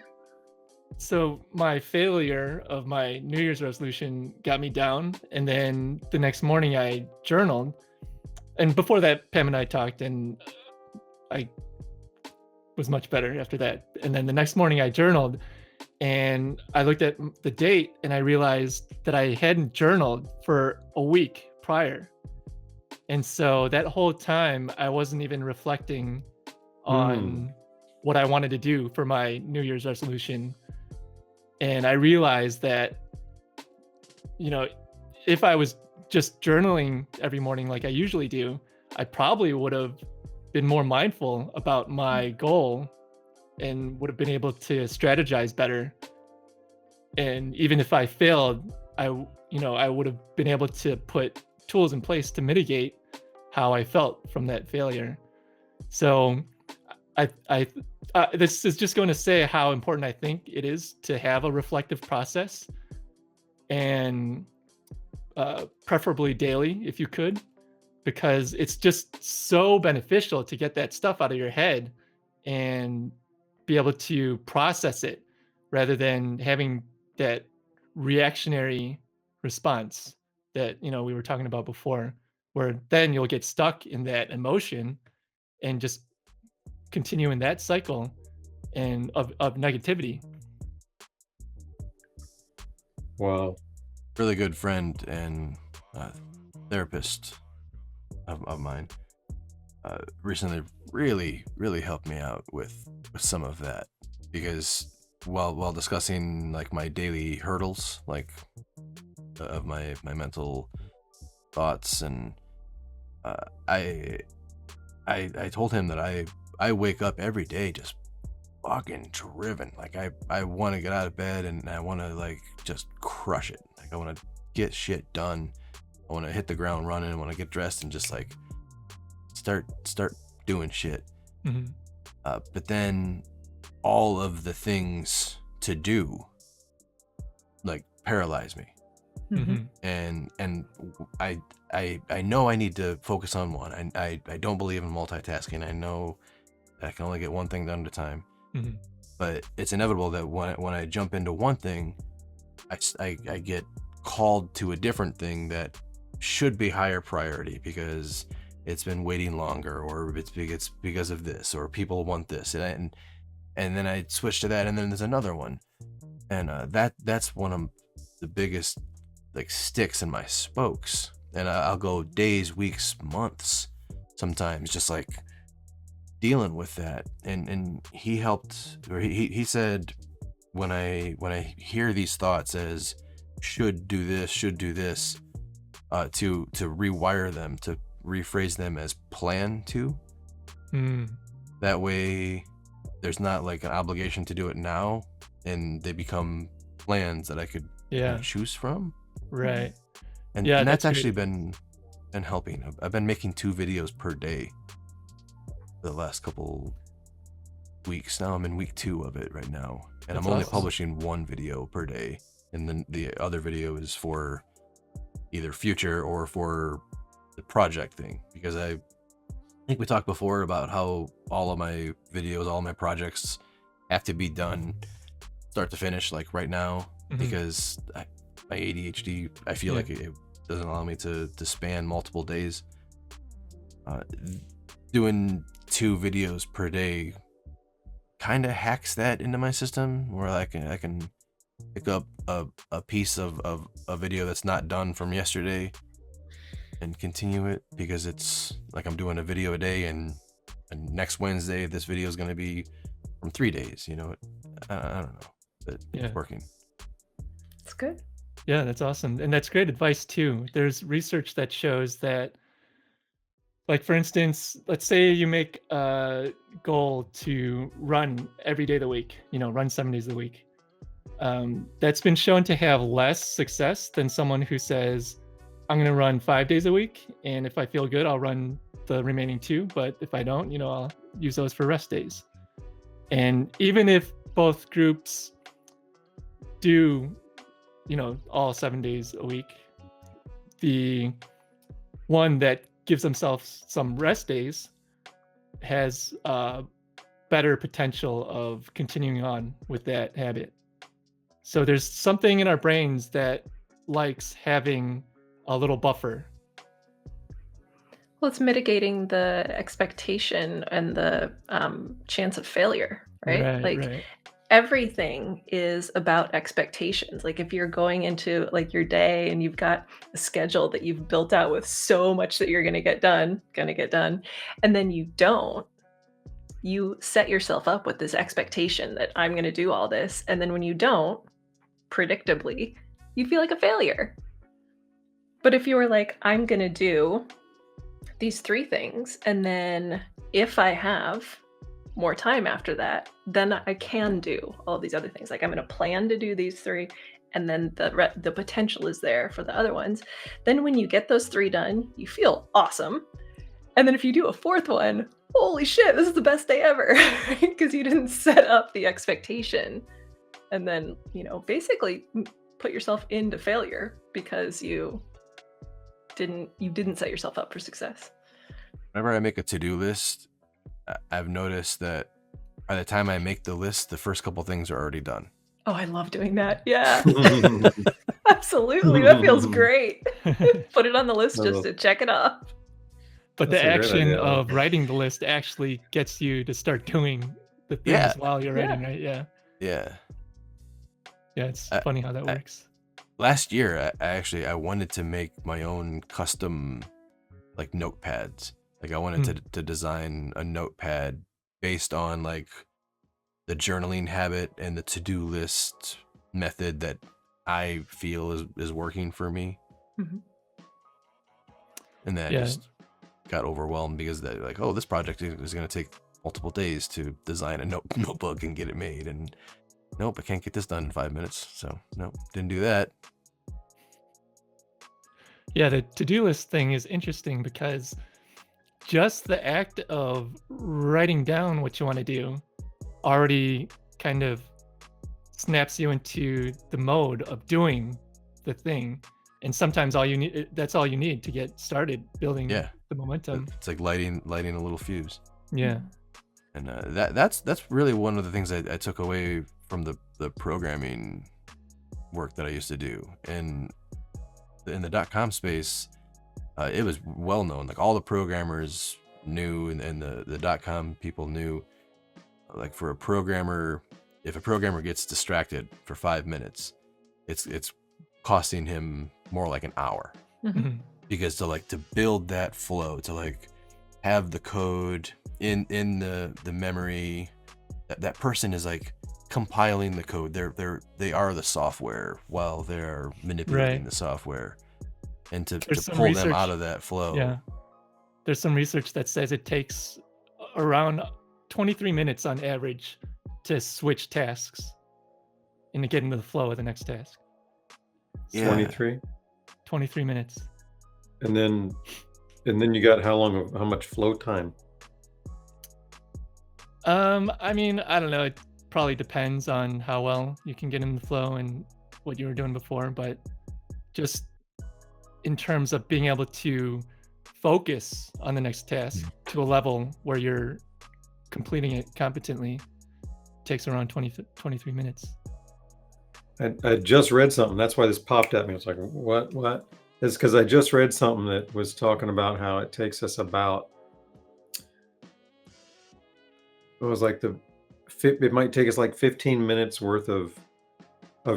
So my failure of my New Year's resolution got me down, and then the next morning I journaled. And before that, Pam and I talked, and I was much better after that. And then the next morning I journaled, and I looked at the date, and I realized that I hadn't journaled for a week prior. And so that whole time I wasn't even reflecting on what I wanted to do for my New Year's resolution. And I realized that, if I was just journaling every morning like I usually do, I probably would have been more mindful about my goal and would have been able to strategize better. And even if I failed, I would have been able to put tools in place to mitigate how I felt from that failure. So I this is just going to say how important I think it is to have a reflective process, and preferably daily if you could, because it's just so beneficial to get that stuff out of your head and be able to process it rather than having that reactionary response that we were talking about before, where then you'll get stuck in that emotion and just continue in that cycle and of negativity. Wow. Really good friend and therapist of mine recently really helped me out with some of that, because while discussing like my daily hurdles, like of my mental thoughts, and I told him that I wake up every day just fucking driven. Like I want to get out of bed and I want to like just crush it. Like I want to get shit done. I want to hit the ground running. I want to get dressed and just like start doing shit. Hmm. But then all of the things to do like paralyze me, Hmm. and I know I need to focus on one. I don't believe in multitasking. I know that I can only get one thing done at a time. Hmm. But it's inevitable that when I jump into one thing, I get called to a different thing that should be higher priority because it's been waiting longer, or it's because of this, or people want this, and then I switch to that, and then there's another one, and that's one of the biggest like sticks in my spokes, and I'll go days, weeks, months, sometimes just like dealing with that, and he helped, or he said when I hear these thoughts as should do this, to rewire them, to rephrase them as plan to. Mm. That way there's not like an obligation to do it now, and they become plans that I could Yeah. choose from. Right. And Yeah, that's that's actually great. been helping. I've been making 2 videos per day the last couple weeks. Now I'm in week 2 of it right now, and That's I'm only awesome. publishing 1 video per day, and then the other video is for either future or for the project thing, because I think we talked before about how all of my videos, all my projects have to be done start to finish, like right now, Mhm. because my ADHD, I feel Yeah. like it doesn't allow me to span multiple days. Doing 2 videos per day kind of hacks that into my system, where I can pick up a piece of a video that's not done from yesterday and continue it, because it's like I'm doing a video a day, and next Wednesday this video is going to be from 3 days, I don't know, but Yeah. it's working. It's good. Yeah, that's awesome. And that's great advice too. There's research that shows that, like, for instance, let's say you make a goal to run every day of the week, run 7 days a week. That's been shown to have less success than someone who says, I'm going to run 5 days a week. And if I feel good, I'll run the remaining 2. But if I don't, I'll use those for rest days. And even if both groups do, all 7 days a week, the one that gives themselves some rest days has better potential of continuing on with that habit. So there's something in our brains that likes having a little buffer. Well, it's mitigating the expectation and the chance of failure, right? Like Right. everything is about expectations. Like if you're going into like your day and you've got a schedule that you've built out with so much that you're going to get done, and then you don't, you set yourself up with this expectation that I'm going to do all this. And then when you don't, predictably, you feel like a failure. But if you were like, I'm going to do these 3 things, and then if I have more time after that, then I can do all these other things. Like I'm going to plan to do these 3, and then the potential is there for the other ones. Then when you get those 3 done, you feel awesome. And then if you do a 4th one, holy shit, this is the best day ever, because you didn't set up the expectation, and then basically put yourself into failure because you didn't set yourself up for success. Whenever I make a to-do list, I've noticed that by the time I make the list, the first couple things are already done. Oh, I love doing that. Yeah. Absolutely. That feels great. Put it on the list just to check it off. But That's the a great action idea. of writing the list actually gets you to start doing the things Yeah. while you're Yeah. writing, right? Yeah. Yeah. Yeah, it's I- funny how that I- works. Last year, I wanted to make my own custom like notepads. Like I wanted to design a notepad based on like the journaling habit and the to-do list method that I feel is working for me. Mhm. And then I Yeah. just got overwhelmed because that like, oh, this project is going to take multiple days to design a notebook and get it made. And nope, I can't get this done in 5 minutes. So nope, didn't do that. Yeah, the to-do list thing is interesting because just the act of writing down what you want to do already kind of snaps you into the mode of doing the thing. And sometimes that's all you need to get started building Yeah. the momentum. It's like lighting a little fuse. Yeah. And that's really one of the things I took away from the programming work that I used to do. And in the .com space, it was well known. Like all the programmers knew, and the .com people knew. Like for a programmer, if a programmer gets distracted for 5 minutes, it's costing him more like an hour. Mhm. Because to build that flow, to like have the code in the memory, that person is like compiling the code. They are the software while they're manipulating Right. the software, and to There's some pull them research- out of that flow. Yeah. There's some research that says it takes around 23 minutes on average to switch tasks and to get into the flow of the next task. Yeah. 23. 23 minutes. And then you got how much flow time? I mean, I don't know. It probably depends on how well you can get in the flow and what you were doing before, but just in terms of being able to focus on the next task to a level where you're completing it competently takes around 23 minutes. I just read something. That's why this popped at me. It's like, what? It's because I just read something that was talking about how it takes us about, it was like it might take us like 15 minutes worth of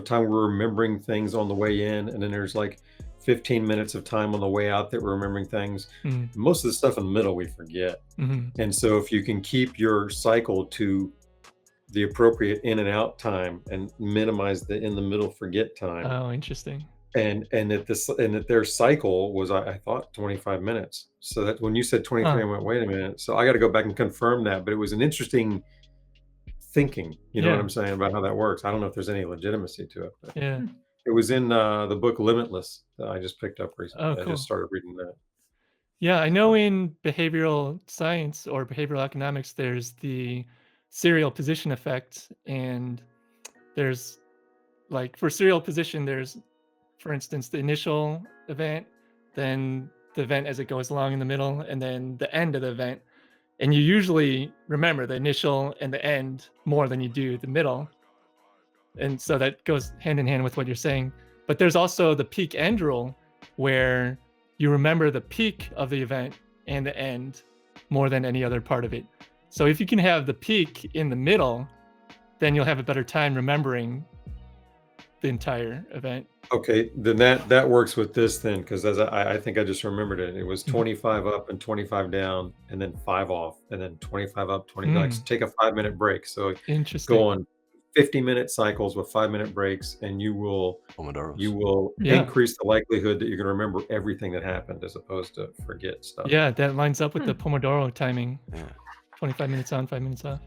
time we're remembering things on the way in, and then there's like 15 minutes of time on the way out that we're remembering things. Mm. Most of the stuff in the middle we forget. Mhm. And so if you can keep your cycle to the appropriate in and out time and minimize the in the middle forget time, Oh, interesting. and that their cycle was, I thought 25 minutes. So that when you said 23, I went, wait a minute. So I got to go back and confirm that. But it was an interesting thinking, you know what Yeah. I'm saying, about how that works. I don't know if there's any legitimacy to it, but Yeah. it was in the book Limitless that I just picked up recently. Oh, I cool. just started reading that. Yeah, I know in behavioral science or behavioral economics, there's the serial position effect. And there's like for serial position, there's, for instance, the initial event, then the event as it goes along in the middle, and then the end of the event. And you usually remember the initial and the end more than you do the middle. And so that goes hand in hand with what you're saying. But there's also the peak end rule where you remember the peak of the event and the end more than any other part of it. So if you can have the peak in the middle, then you'll have a better time remembering the entire event. Okay, then that works with this then, because as I think I just remembered it. It was Mhm. 25 up and 25 down, and then 5 off, and then 25 up, 20 like take a 5-minute break. So Interesting. go on 50-minute cycles with 5-minute breaks, and you will Pomodoros. Yeah. increase the likelihood that you're going to remember everything that happened as opposed to forget stuff. Yeah, that lines up with the Pomodoro timing. Yeah. 25 minutes on, 5 minutes off.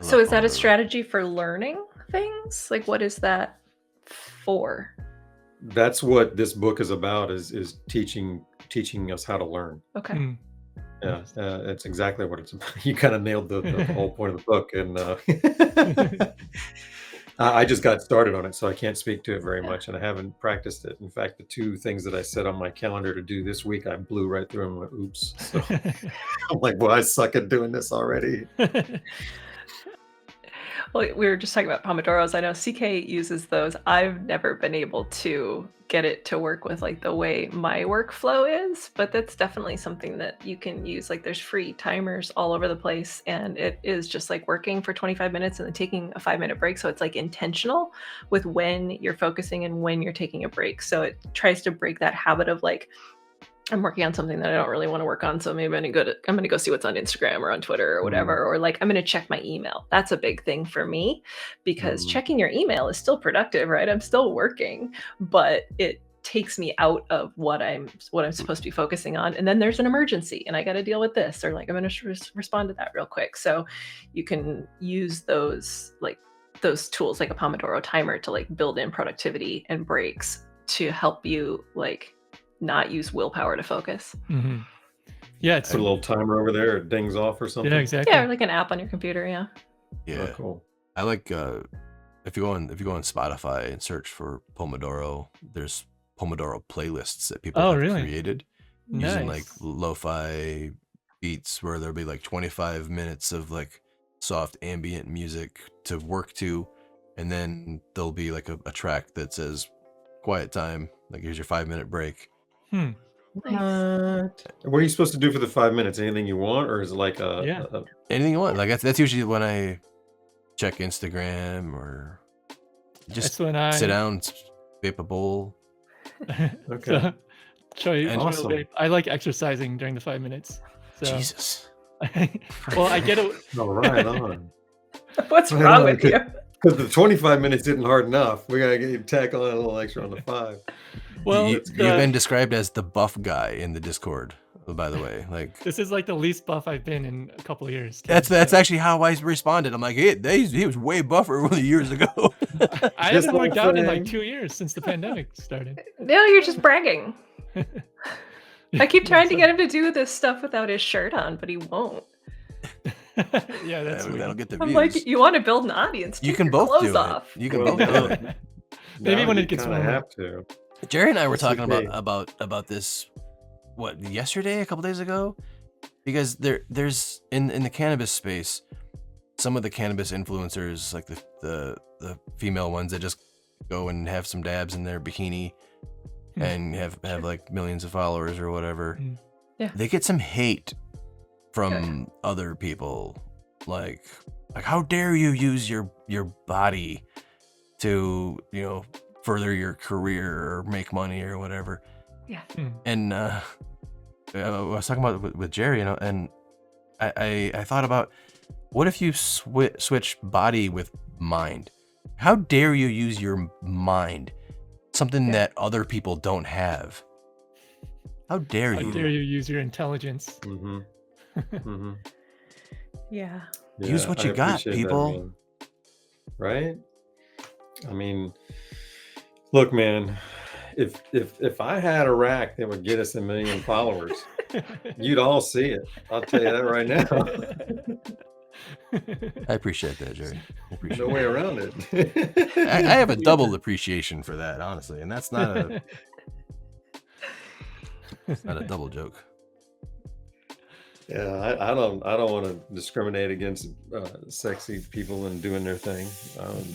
I So love is that a Pomodoro. strategy for learning things? Like, what is that for? That's what this book is about, is teaching us how to learn. Okay. Mm. Yeah, it's exactly what it's about. You kind of nailed the whole point of the book, and I just got started on it, so I can't speak to it very much, and I haven't practiced it. In fact, the 2 things that I set on my calendar to do this week, I blew right through and went, "Oops." So I'm like, "Well, I suck at doing this already." Well, we were just talking about Pomodoros. I know CK uses those. I've never been able to get it to work with like the way my workflow is, but that's definitely something that you can use. Like there's free timers all over the place, and it is just like working for 25 minutes and then taking a 5-minute break. So it's like intentional with when you're focusing and when you're taking a break. So it tries to break that habit of like, I'm working on something that I don't really want to work on, so maybe I'm going to go see what's on Instagram or on Twitter or whatever, or like I'm going to check my email. That's a big thing for me because checking your email is still productive, right? I'm still working, but it takes me out of what I'm supposed to be focusing on. And then there's an emergency and I got to deal with this, or like I'm going to respond to that real quick. So you can use those tools like a Pomodoro timer to like build in productivity and breaks to help you like not use willpower to focus. Mm-hmm. Yeah, Put a little timer over there, it dings off or something. Yeah, exactly. Yeah, or like an app on your computer. Yeah. Yeah, Oh, cool. I like if you go on Spotify and search for Pomodoro, there's Pomodoro playlists that people have really? created using like Nice. lo-fi beats, where there'll be like 25 minutes of like soft ambient music to work to, and then there'll be like a track that says quiet time, like here's your 5-minute break. Nice. What are you supposed to do for the 5 minutes? Anything you want, or is it like Yeah. Anything you want. Like that's usually when I check Instagram or just That's when I sit down, vape a bowl. Okay. So, Troy, And- Awesome. I like exercising during the 5 minutes. So Jesus. well, I get it. All right, on. What's Right wrong on, with you? Because the 25 minutes isn't hard enough. We gotta get you tack on a little extra on the 5. Well, You've been described as the buff guy in the Discord, by the way. Like this is like the least buff I've been in a couple of years. that's actually how I responded. I'm like, he was way buffer years ago. I This haven't worked whole out in like thing. 2 years since the pandemic started. No, you're just bragging. I keep trying to get him to do this stuff without his shirt on, but he won't. Yeah, that's That'll weird. get the I'm views. like, you want to build an audience? You Take can your both clothes do off. it. You can Well, both do it. Maybe Now when you it gets kinda warmer. have to. Jerry and I were talking okay. about this yesterday, a couple days ago, because there's in the cannabis space, some of the cannabis influencers, like the female ones that just go and have some dabs in their bikini and have like millions of followers or whatever. Yeah. They get some hate from other people, like how dare you use your body to further your career or make money or whatever. Yeah. And I was talking about it with Jerry, and I thought about, what if you switch body with mind? How dare you use your mind, something that other people don't have? How dare How you? dare you use your intelligence? Mm-hmm. Mm-hmm. Yeah. Use what you got, appreciate that, people. man. Right? I mean, look, man, if I had a rack that would get us 1 million followers, you'd all see it. I'll tell you that right now. I appreciate that, Jerry. I appreciate No it. way around it. I have a double appreciation for that, honestly, and that's not a double joke. Yeah, I don't want to discriminate against sexy people and doing their thing.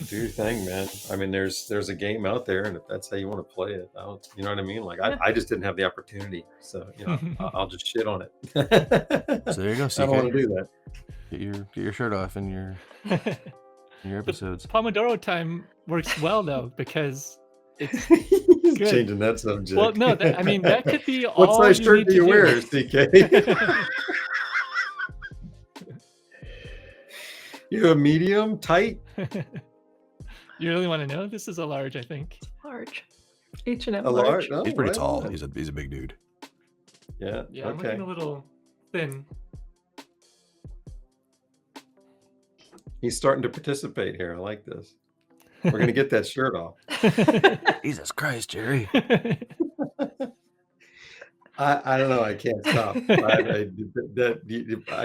Do your thing, man. I mean, there's a game out there, and if that's how you want to play it, you know what I mean? Like I just didn't have the opportunity, so I'll just shit on it. So there you go, I don't want CK. to do that. Get your shirt off in your episodes. Pomodoro time works well though, because it's good. Changing that subject. Well, no, I mean that could be What all size you shirt need do to you do. wear, CK? You a medium, tight? You really want to know? This is a large, I think. Large. H&M A large. large? Oh, He's pretty right tall. on. He's a big dude. Yeah. Yeah, I'm Okay. looking a little thin. He's starting to participate here. I like this. We're gonna get that shirt off. Jesus Christ, Jerry. I don't know. I can't stop. I'd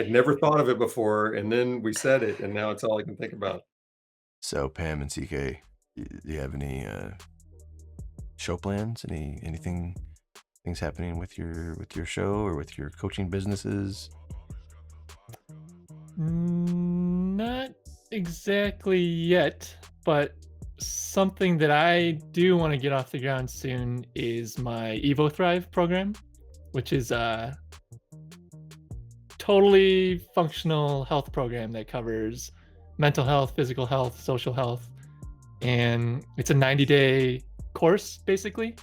never thought of it before, and then we said it, and now it's all I can think about. So Pam and CK, do you have any show plans? Anything things happening with your show or with your coaching businesses? Not exactly yet, but something that I do want to get off the ground soon is my Evo Thrive program, which is a totally functional health program that covers mental health, physical health, social health, and it's a 90-day course basically.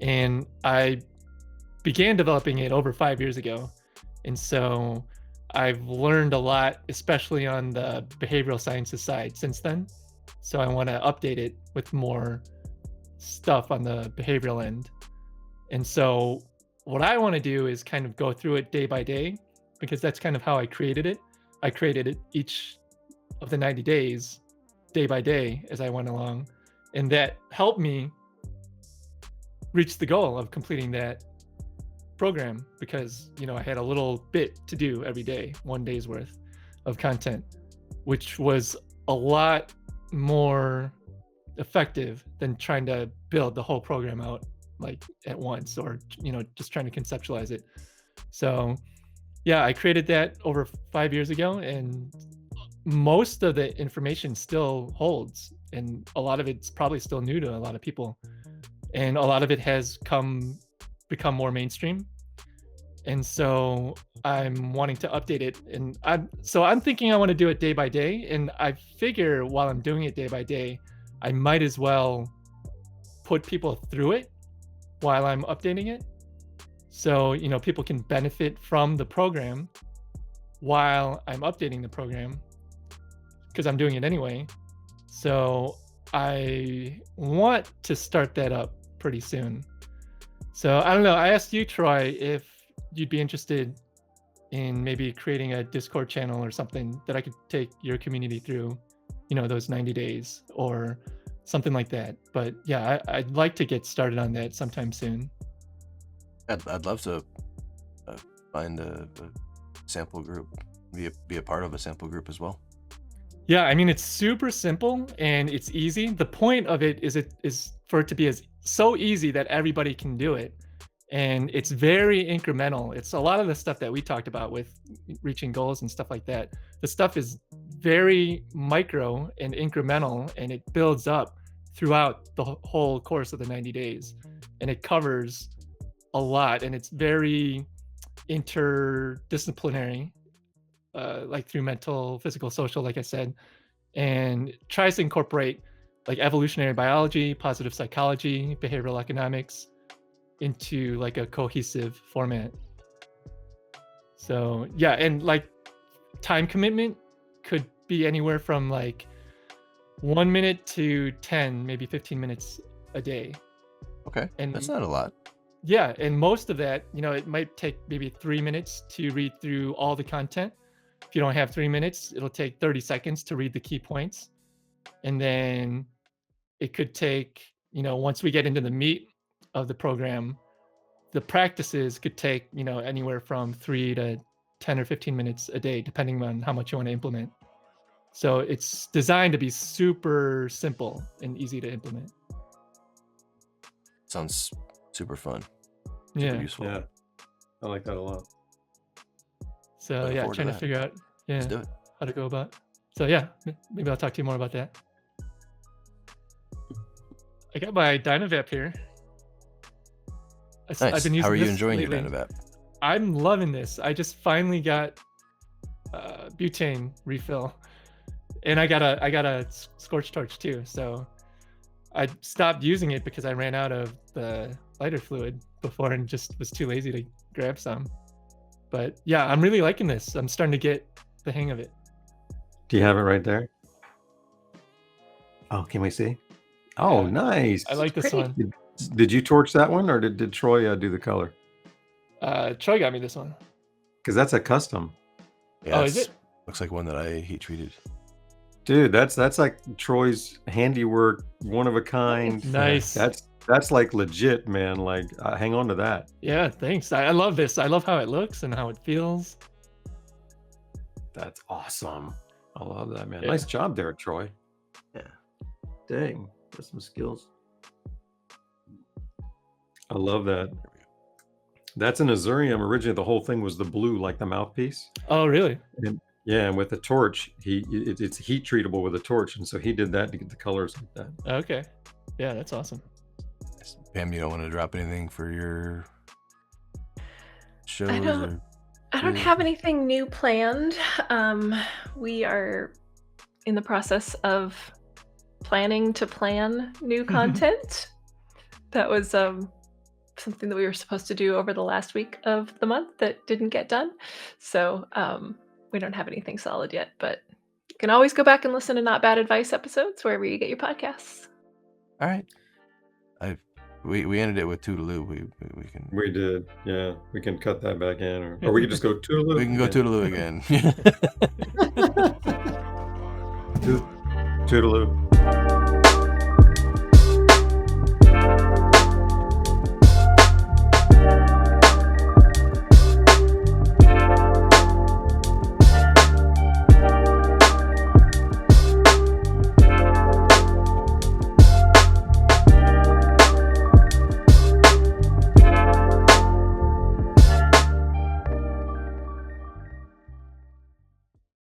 And I began developing it over 5 years ago, and so I've learned a lot, especially on the behavioral sciences side since then. So I want to update it with more stuff on the behavioral end. And so what I want to do is kind of go through it day by day, because that's kind of how I created it. I created it each of the 90 days, day by day, as I went along. And that helped me reach the goal of completing that program, because I had a little bit to do every day, 1 day's worth of content, which was a lot more effective than trying to build the whole program out like at once, or just trying to conceptualize it. So yeah, I created that over 5 years ago, and most of the information still holds, and a lot of it's probably still new to a lot of people, and a lot of it has become more mainstream. And so I'm wanting to update it, and I'm thinking I want to do it day by day, and I figure while I'm doing it day by day, I might as well put people through it while I'm updating it, so people can benefit from the program while I'm updating the program, because I'm doing it anyway. So I want to start that up pretty soon. So I don't know, I asked you, Troy, if you'd be interested in maybe creating a Discord channel or something that I could take your community through, those 90 days or something like that. But yeah, I'd like to get started on that sometime soon. I'd love to find a sample group, be a part of a sample group as well. Yeah, I mean, it's super simple and it's easy. The point of it is for it to be so easy that everybody can do it. And it's very incremental. It's a lot of the stuff that we talked about with reaching goals and stuff like that. The stuff is very micro and incremental, and it builds up throughout the whole course of the 90 days. And it covers a lot, and it's very interdisciplinary, like through mental, physical, social, like I said, and tries to incorporate like evolutionary biology, positive psychology, behavioral economics into like a cohesive format. So yeah, and like time commitment could be anywhere from like 1 minute to 10, maybe 15 minutes a day. Okay, and that's not a lot. Yeah, and most of that, it might take maybe 3 minutes to read through all the content. If you don't have 3 minutes, it'll take 30 seconds to read the key points. And then it could take, once we get into the meat of the program, the practices could take, anywhere from 3 to 10 or 15 minutes a day, depending on how much you want to implement. So it's designed to be super simple and easy to implement. Sounds super fun. Yeah. Super useful. Yeah, I like that a lot. So Looking yeah, forward to trying to that. figure out Let's do it. how to go about. So yeah, maybe I'll talk to you more about that. I got my Dynavap here. Nice. I've been using How are you this enjoying lately. your Dynavap? I'm loving this. I just finally got butane refill, and I got a scorch torch too. So I stopped using it because I ran out of the lighter fluid before and just was too lazy to grab some. But yeah, I'm really liking this. I'm starting to get the hang of it. Do you have it right there? Oh, can we see? Oh, Yeah, nice. I like this one. Did you torch that one, or did Troy do the color? Troy got me this one. Because that's a custom. Yeah, Oh, is it? Looks like one that I heat treated. Dude, that's like Troy's handiwork, one of a kind. Nice. That's like legit, man. Like, hang on to that. Yeah, thanks. I love this. I love how it looks and how it feels. That's awesome. I love that, man. Yeah. Nice job there, Troy. Yeah. Dang, that's some skills. I love that. That's an Azurium. Originally, the whole thing was the blue, like the mouthpiece. Oh, really? And yeah, and with the torch, it's heat treatable with a torch, and so he did that to get the colors like that. Okay. Yeah, that's awesome. Pam, you don't want to drop anything for your shows? don't- or I don't have anything new planned. We are in the process of planning to plan new content. That was something that we were supposed to do over the last week of the month that didn't get done. So we don't have anything solid yet, but you can always go back and listen to Not Bad Advice episodes wherever you get your podcasts. All right. We ended it with Toodaloo. We can We did, yeah. We can cut that back in, or we can just go toodaloo. we can go again. Toodaloo again. Toodaloo.